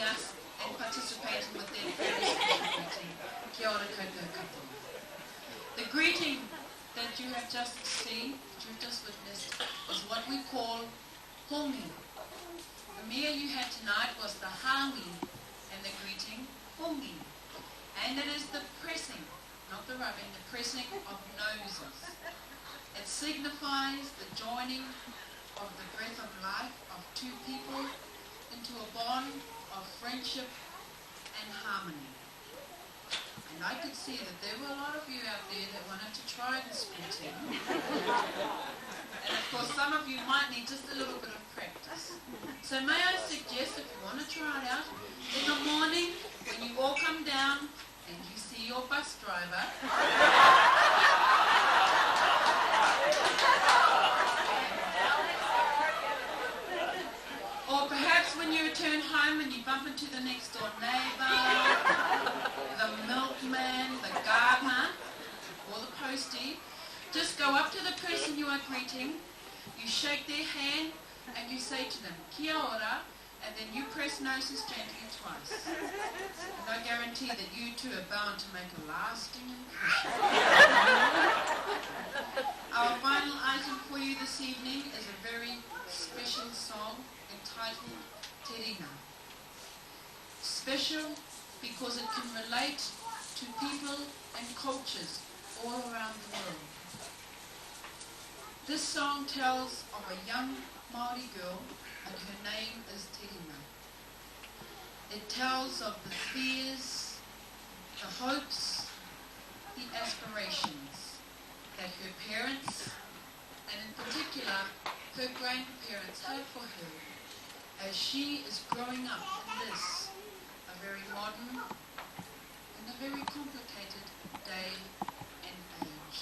us and participating with their very special greeting. Kia ora koutou katoa. The greeting that you have just seen, that you've just witnessed, is what we call hongi. The meal you had tonight was the hangi, and the greeting hongi. And it is the pressing, not the rubbing, the pressing of noses. It signifies the joining of the breath of life of two people into a bond of friendship and harmony. And I could see that there were a lot of you out there that wanted to try this greeting. And of course some of you might need just a little bit of practice. So may I suggest, if you want to try it out, in the morning when you all come down and you see your bus driver, or perhaps when you return home and you bump into the next door neighbour, the milkman, the gardener, or the postie, just go up to the person you are greeting, you shake their hand, and you say to them, kia ora, and then you press noses gently twice. And I guarantee that you two are bound to make a lasting impression. Our final item for you this evening is a very special song entitled Te Ringa. Special because it can relate to people and cultures all around the world. This song tells of a young Māori girl, and her name is Te Ringa. It tells of the fears, the hopes, the aspirations that her parents, and in particular her grandparents, have for her as she is growing up in this, a very modern and a very complicated day and age.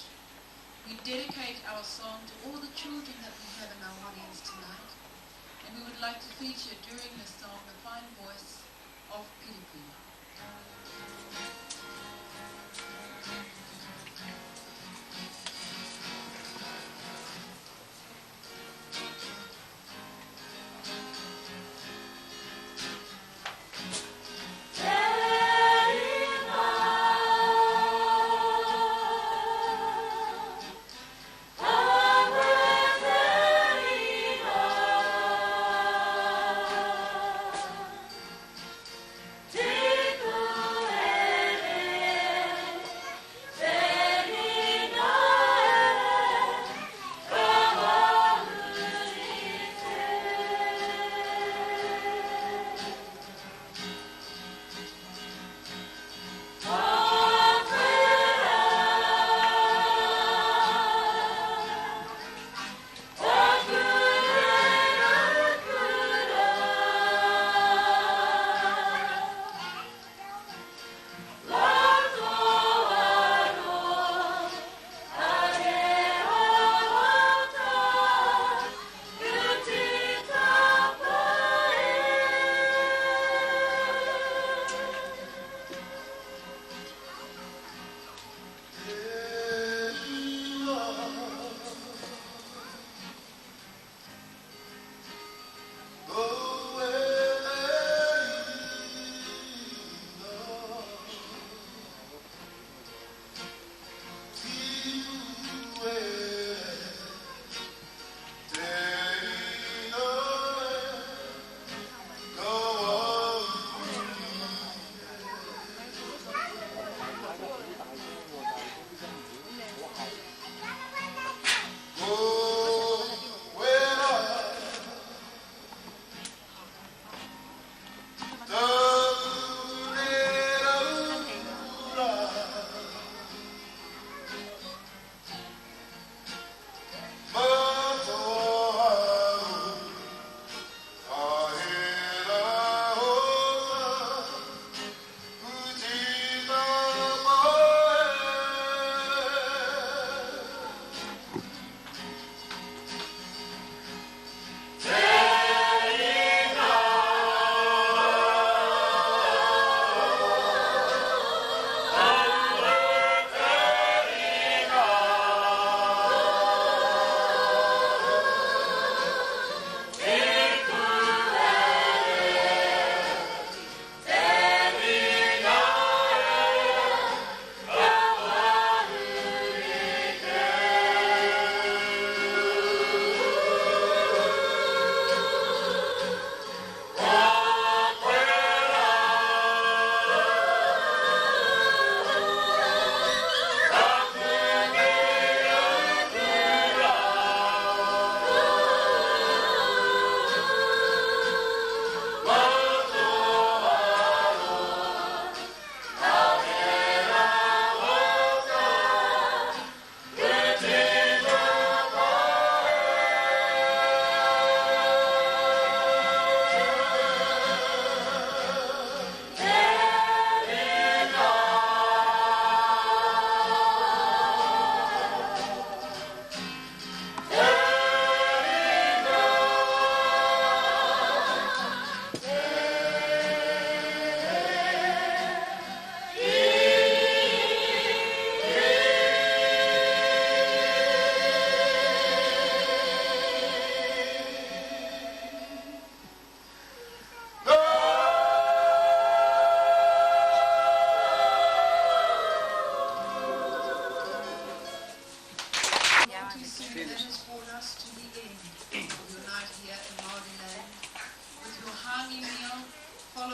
We dedicate our song to all the children that we have in our audience tonight, and we would like to feature during this song the fine voice of Piripi.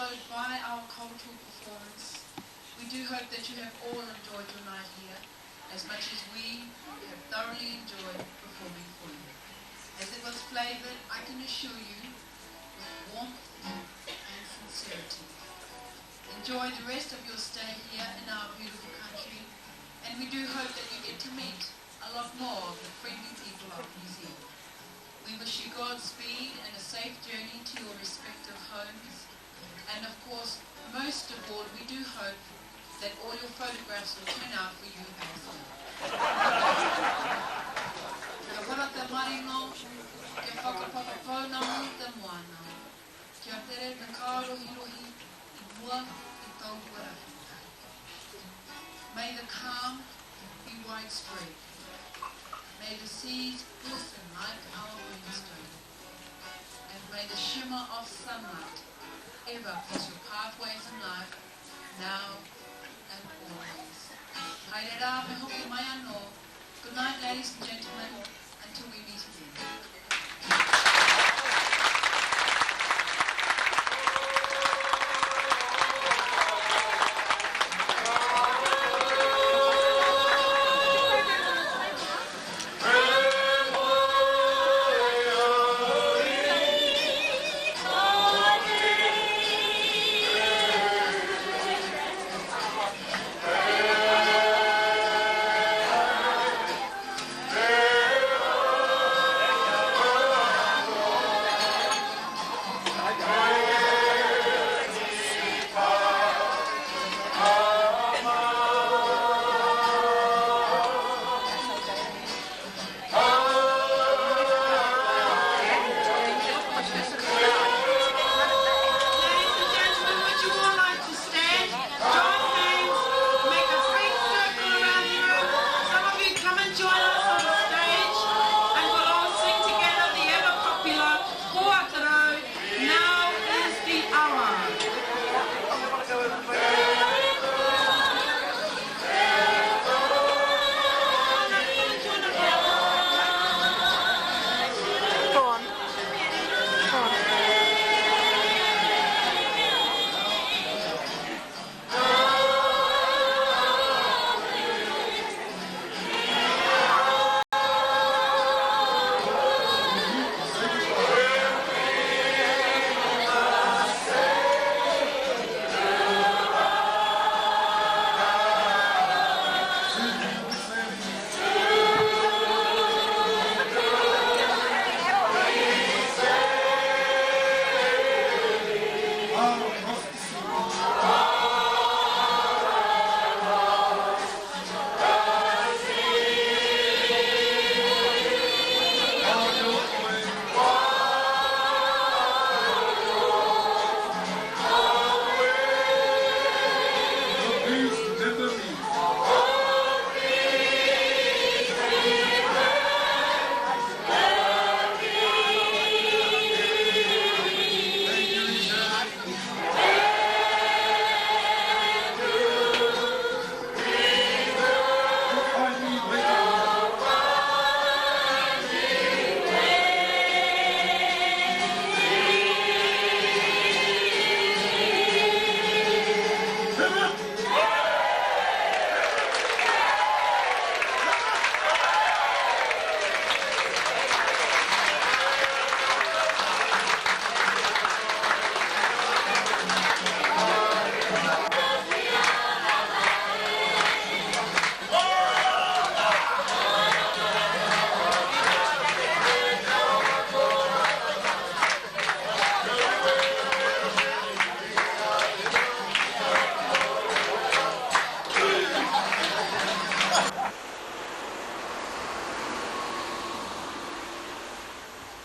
followed by our cultural performance. We do hope that you have all enjoyed your night here as much as we have thoroughly enjoyed performing for you. As it was flavoured, I can assure you, with warmth and sincerity. Enjoy the rest of your stay here in our beautiful country, and we do hope that you get to meet a lot more of the friendly people of New Zealand. We wish you Godspeed and a safe journey to your respective homes. And of course, most of all, we do hope that all your photographs will turn out for you as well. Ka wharata maringo, ke whakapapapau na mo te moana. Kia tere na kārohirohi I mua I tau warawhita. May the calm be widespread. May the seas glisten like our windstone. And may the shimmer of sunlight ever cross your pathways in life, now and always. Haere me hoki mai anō. Good night, ladies and gentlemen, until we meet again.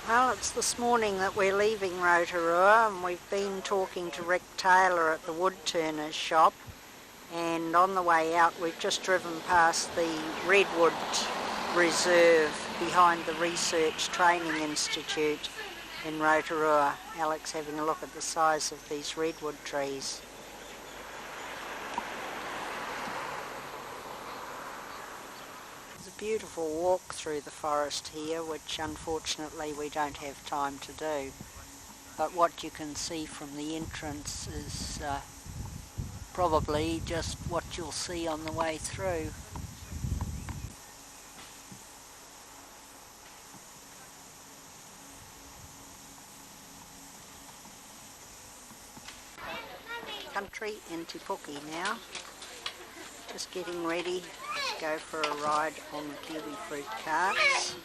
Well, it's this morning that we're leaving Rotorua, and we've been talking to Rick Taylor at the wood turner's shop, and on the way out we've just driven past the Redwood Reserve behind the Research Training Institute in Rotorua. Alec's having a look at the size of these redwood trees. Beautiful walk through the forest here, which unfortunately we don't have time to do. but what you can see from the entrance is probably just what you'll see on the way through. Country in Te Puke now. Just getting ready to go for a ride on the kiwi fruit carts.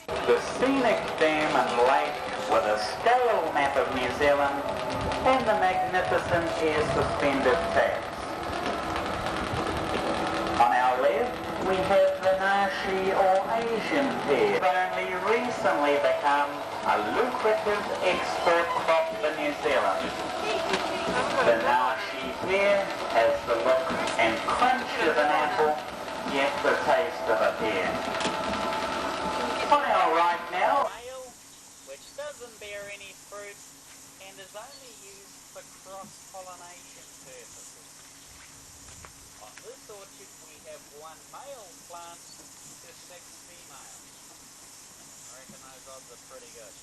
The scenic dam and lake with a scale map of New Zealand and the magnificent air suspended taps. On our left we have the Nashi or Asian pear, but only recently become a lucrative export crop for New Zealand. The Nashi pear has the look and crunch of an apple, yet the taste of a pear. On our right now, male, which doesn't bear any fruit and is only used for cross-pollination purposes. On this orchard we have one male plant to 6 females. I reckon those odds are pretty good.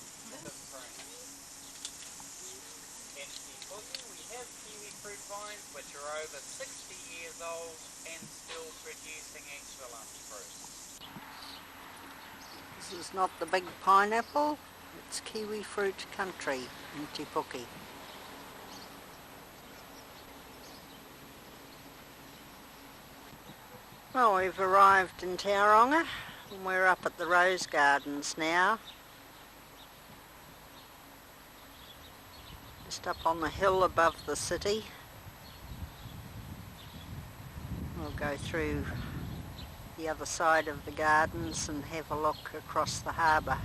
In Te Puke we have kiwi fruit vines which are over 60 years old and still producing excellent fruit. This is not the big pineapple, it's kiwi fruit country in Te Puke. Well, we've arrived in Tauranga and we're up at the Rose Gardens now. Just up on the hill above the city. We'll go through the other side of the gardens and have a look across the harbour.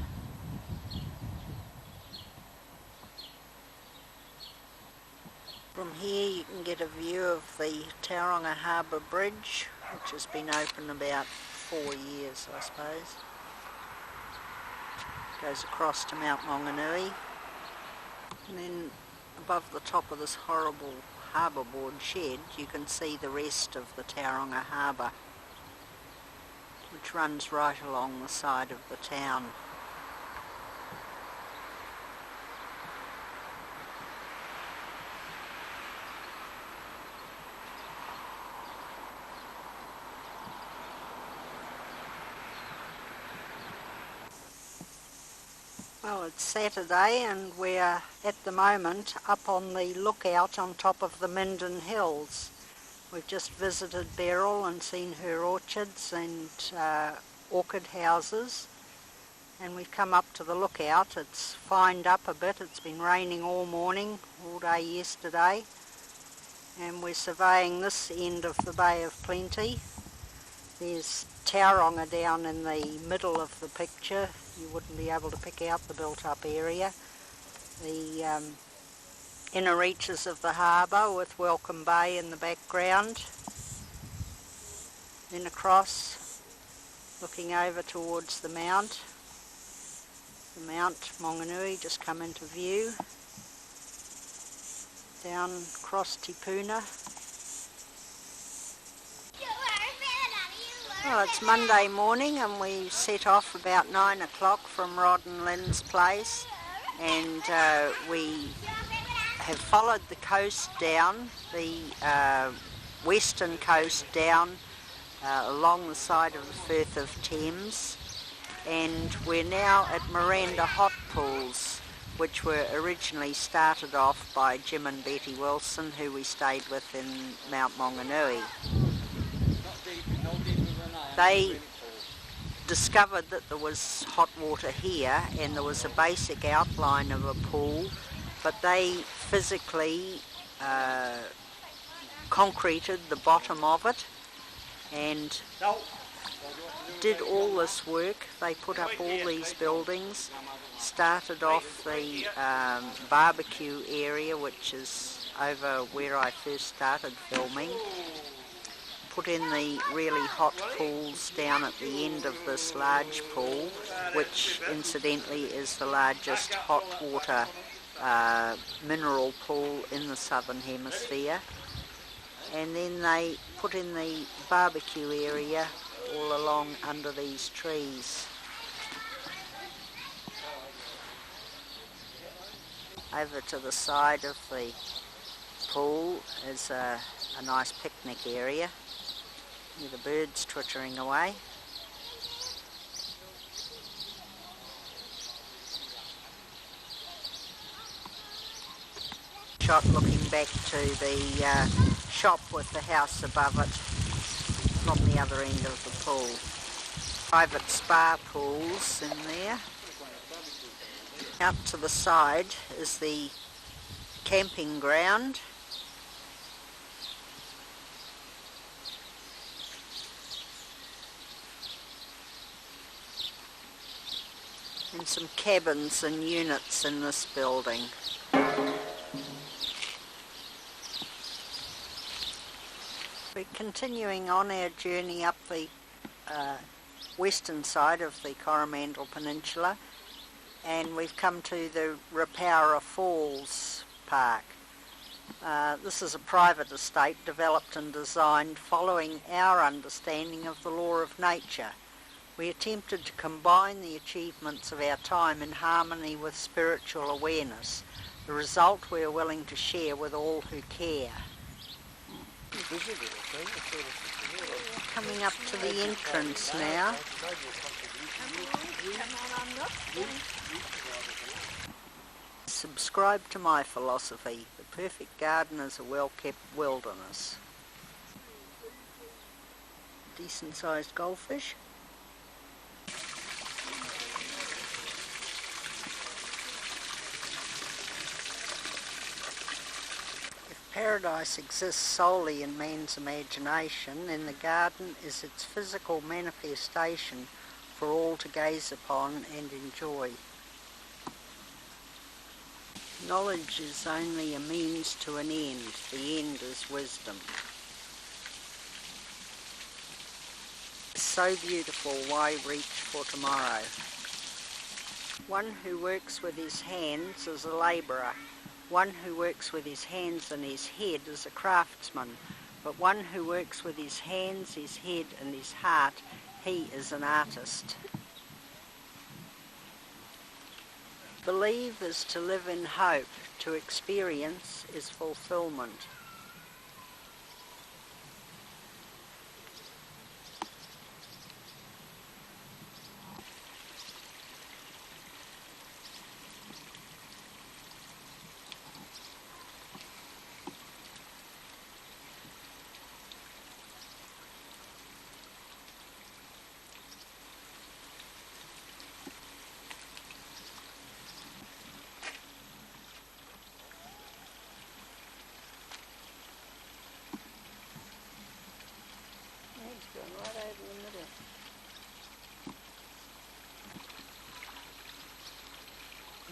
From here you can get a view of the Tauranga Harbour Bridge, which has been open about 4 years, I suppose. Goes across to Mount Maunganui, and then above the top of this horrible harbour board shed you can see the rest of the Tauranga Harbour, which runs right along the side of the town. Well, it's Saturday and we're at the moment up on the lookout on top of the Minden Hills. We've just visited Beryl and seen her orchards and orchid houses, and we've come up to the lookout. It's fined up a bit. It's been raining all morning, all day yesterday, and we're surveying this end of the Bay of Plenty. There's Tauranga down in the middle of the picture. You wouldn't be able to pick out the built-up area. The inner reaches of the harbour with Welcome Bay in the background. Then across, looking over towards the Mount Maunganui just come into view. Down across Te Puna. Well, it's Monday morning and we set off about 9 o'clock from Rod and Lynn's place, and we have followed the coast down, the western coast down along the side of the Firth of Thames, and we're now at Miranda Hot Pools, which were originally started off by Jim and Betty Wilson, who we stayed with in Mount Maunganui. They discovered that there was hot water here and there was a basic outline of a pool, but they physically concreted the bottom of it and did all this work. They put up all these buildings, started off the barbecue area, which is over where I first started filming, put in the really hot pools down at the end of this large pool, which incidentally is the largest hot water mineral pool in the southern hemisphere. and then they put in the barbecue area all along under these trees. Over to the side of the pool is a nice picnic area with the birds twittering away. Shot looking back to the shop with the house above it from the other end of the pool. Private spa pools in there. Out to the side is the camping ground. And some cabins and units in this building. We're continuing on our journey up the western side of the Coromandel Peninsula, and we've come to the Urewera Falls Park. This is a private estate developed and designed following our understanding of the law of nature. We attempted to combine the achievements of our time in harmony with spiritual awareness. The result we are willing to share with all who care. Coming up to the entrance now. Subscribe to my philosophy. The perfect garden is a well-kept wilderness. Decent-sized goldfish. Paradise exists solely in man's imagination, and the garden is its physical manifestation for all to gaze upon and enjoy. Knowledge is only a means to an end. The end is wisdom. It's so beautiful, why reach for tomorrow? One who works with his hands is a labourer. One who works with his hands and his head is a craftsman, but one who works with his hands, his head and his heart, he is an artist. Believe is to live in hope, to experience is fulfillment. Right over the middle.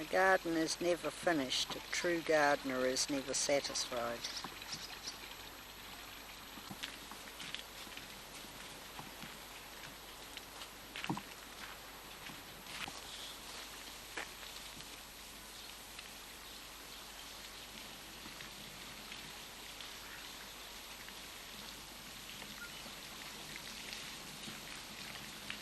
A garden is never finished. A true gardener is never satisfied.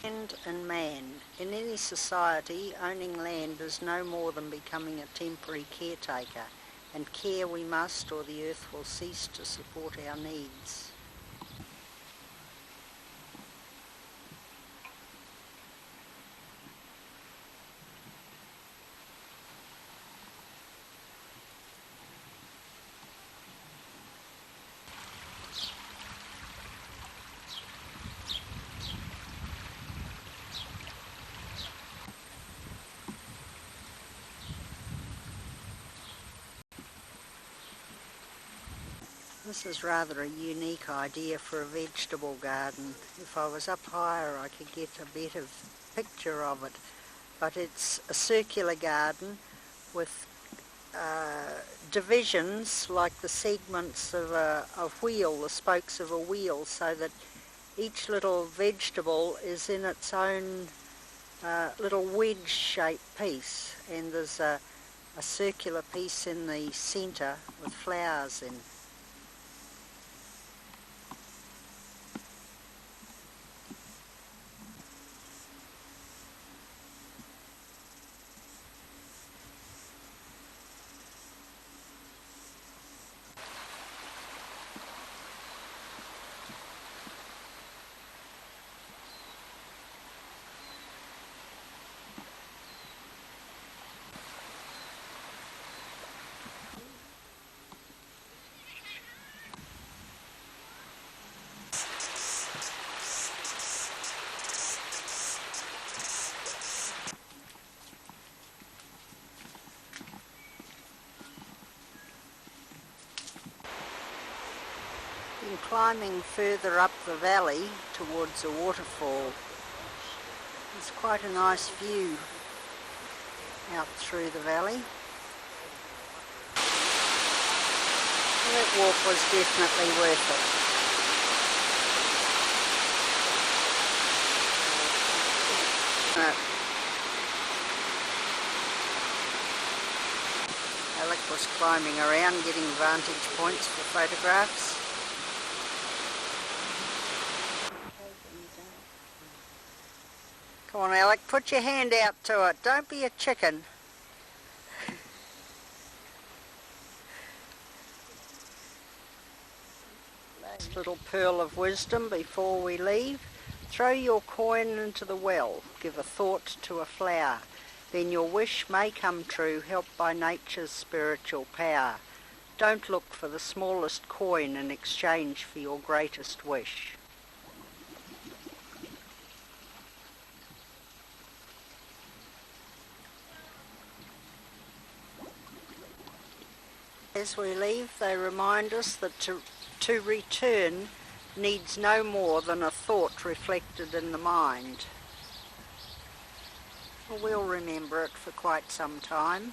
Land and man. In any society, owning land is no more than becoming a temporary caretaker, and care we must or the earth will cease to support our needs. This is rather a unique idea for a vegetable garden. If I was up higher I could get a better picture of it. But it's a circular garden with divisions like the segments of a wheel, the spokes of a wheel, so that each little vegetable is in its own little wedge-shaped piece, and there's a circular piece in the centre with flowers in. climbing further up the valley towards a waterfall. It's quite a nice view out through the valley. That walk was definitely worth it. Alec was climbing around getting vantage points for photographs. Come on, Alec, put your hand out to it. Don't be a chicken. Last little pearl of wisdom before we leave. Throw your coin into the well. Give a thought to a flower. Then your wish may come true, helped by nature's spiritual power. Don't look for the smallest coin in exchange for your greatest wish. As we leave, they remind us that to return needs no more than a thought reflected in the mind. We'll remember it for quite some time.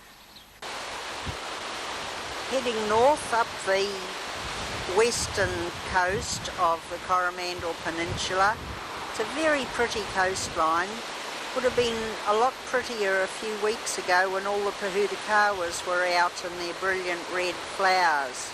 Heading north up the western coast of the Coromandel Peninsula. It's a very pretty coastline. Would have been a lot prettier a few weeks ago when all the pahudakawas were out in their brilliant red flowers.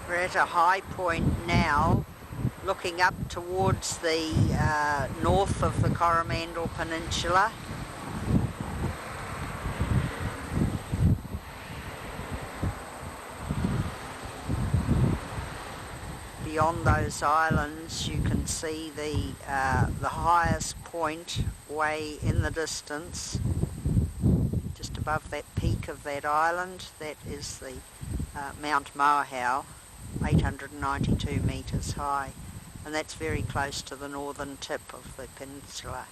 We're at a high point now, looking up towards the north of the Coromandel Peninsula. Beyond those islands you can see the highest point way in the distance. Just above that peak of that island, that is the Mount Mauhau, 892 metres high, and that's very close to the northern tip of the peninsula.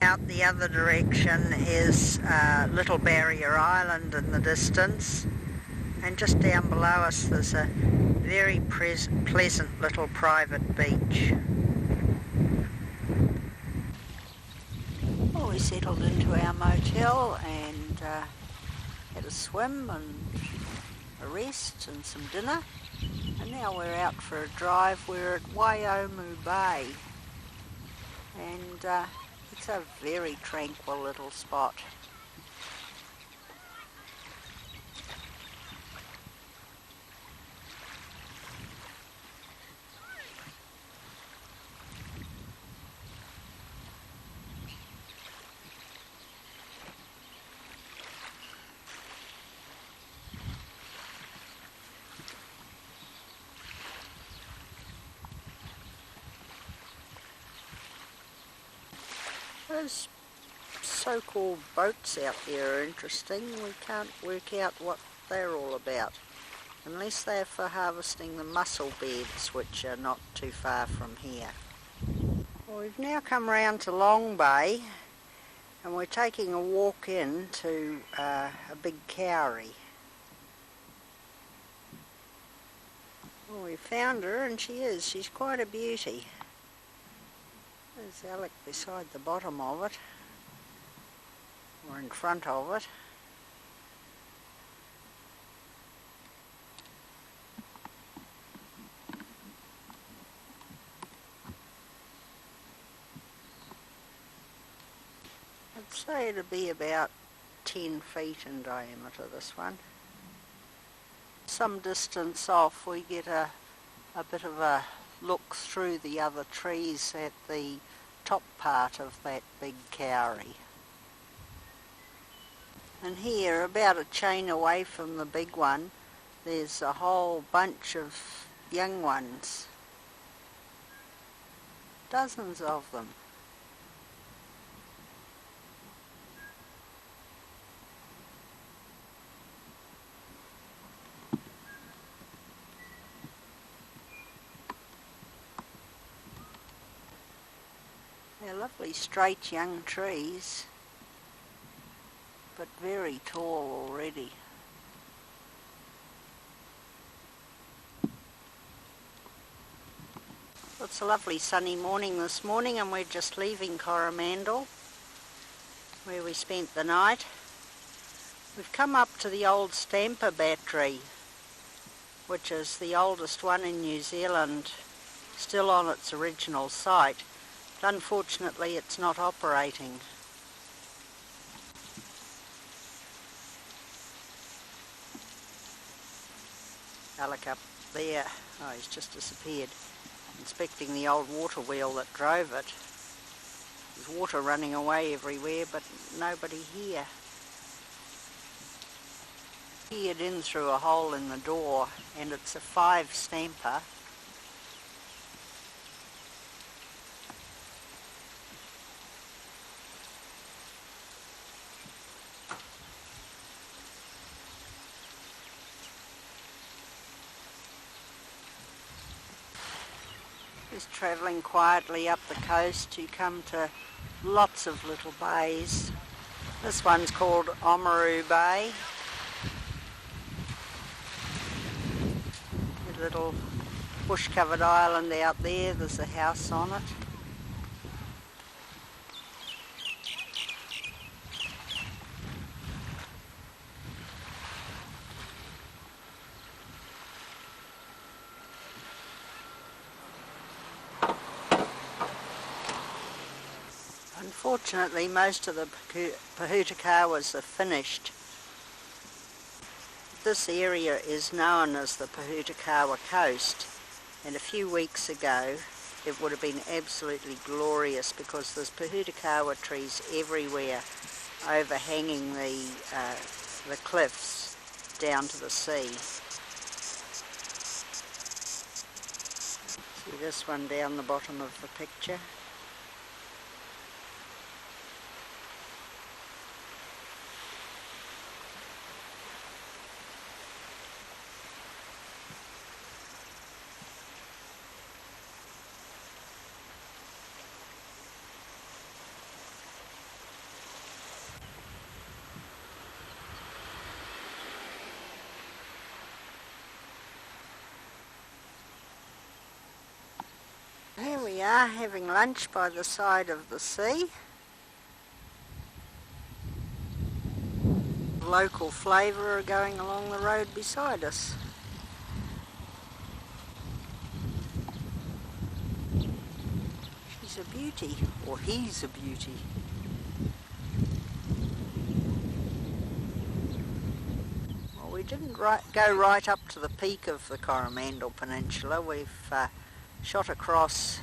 Out the other direction is Little Barrier Island in the distance, and just down below us there's a very pleasant little private beach. Well, we settled into our motel and had a swim and a rest and some dinner, and now we're out for a drive. We're at Waioeka Bay, and it's a very tranquil little spot. Those so-called boats out there are interesting. We can't work out what they're all about, unless they're for harvesting the mussel beds, which are not too far from here. Well, we've now come round to Long Bay, and we're taking a walk in to a big cowrie. Well, we found her, and she's quite a beauty. There's Alec beside the bottom of it, or in front of it. I'd say it'd be about 10 feet in diameter, this one. Some distance off we get a bit of a look through the other trees at the top part of that big cowrie. And here, about a chain away from the big one, there's a whole bunch of young ones. Dozens of them. They're lovely straight young trees, but very tall already. It's a lovely sunny morning this morning, and we're just leaving Coromandel, where we spent the night. We've come up to the old Stamper battery, which is the oldest one in New Zealand, still on its original site. But unfortunately it's not operating. Alec up there, oh, he's just disappeared, inspecting the old water wheel that drove it. There's water running away everywhere, but nobody here. Peered in through a hole in the door, and it's a 5 Stamper. Just travelling quietly up the coast, you come to lots of little bays. This one's called Oamaru Bay. A little bush-covered island out there, there's a house on it. Unfortunately, most of the Pohutakawas are finished. This area is known as the Pohutakawa Coast, and a few weeks ago it would have been absolutely glorious because there's Pohutakawa trees everywhere overhanging the cliffs down to the sea. See this one down the bottom of the picture? Here we are having lunch by the side of the sea. Local flavour are going along the road beside us. She's a beauty, or he's a beauty. Well, we didn't go right up to the peak of the Coromandel Peninsula. We've shot across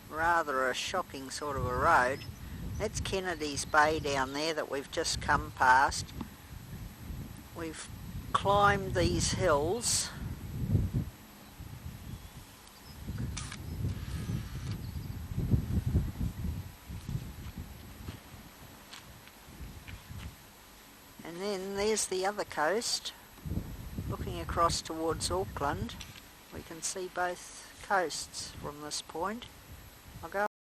rather a shocking sort of a road. That's Kennedy's Bay down there that we've just come past. We've climbed these hills. And then there's the other coast. Looking across towards Auckland, we can see both coasts from this point.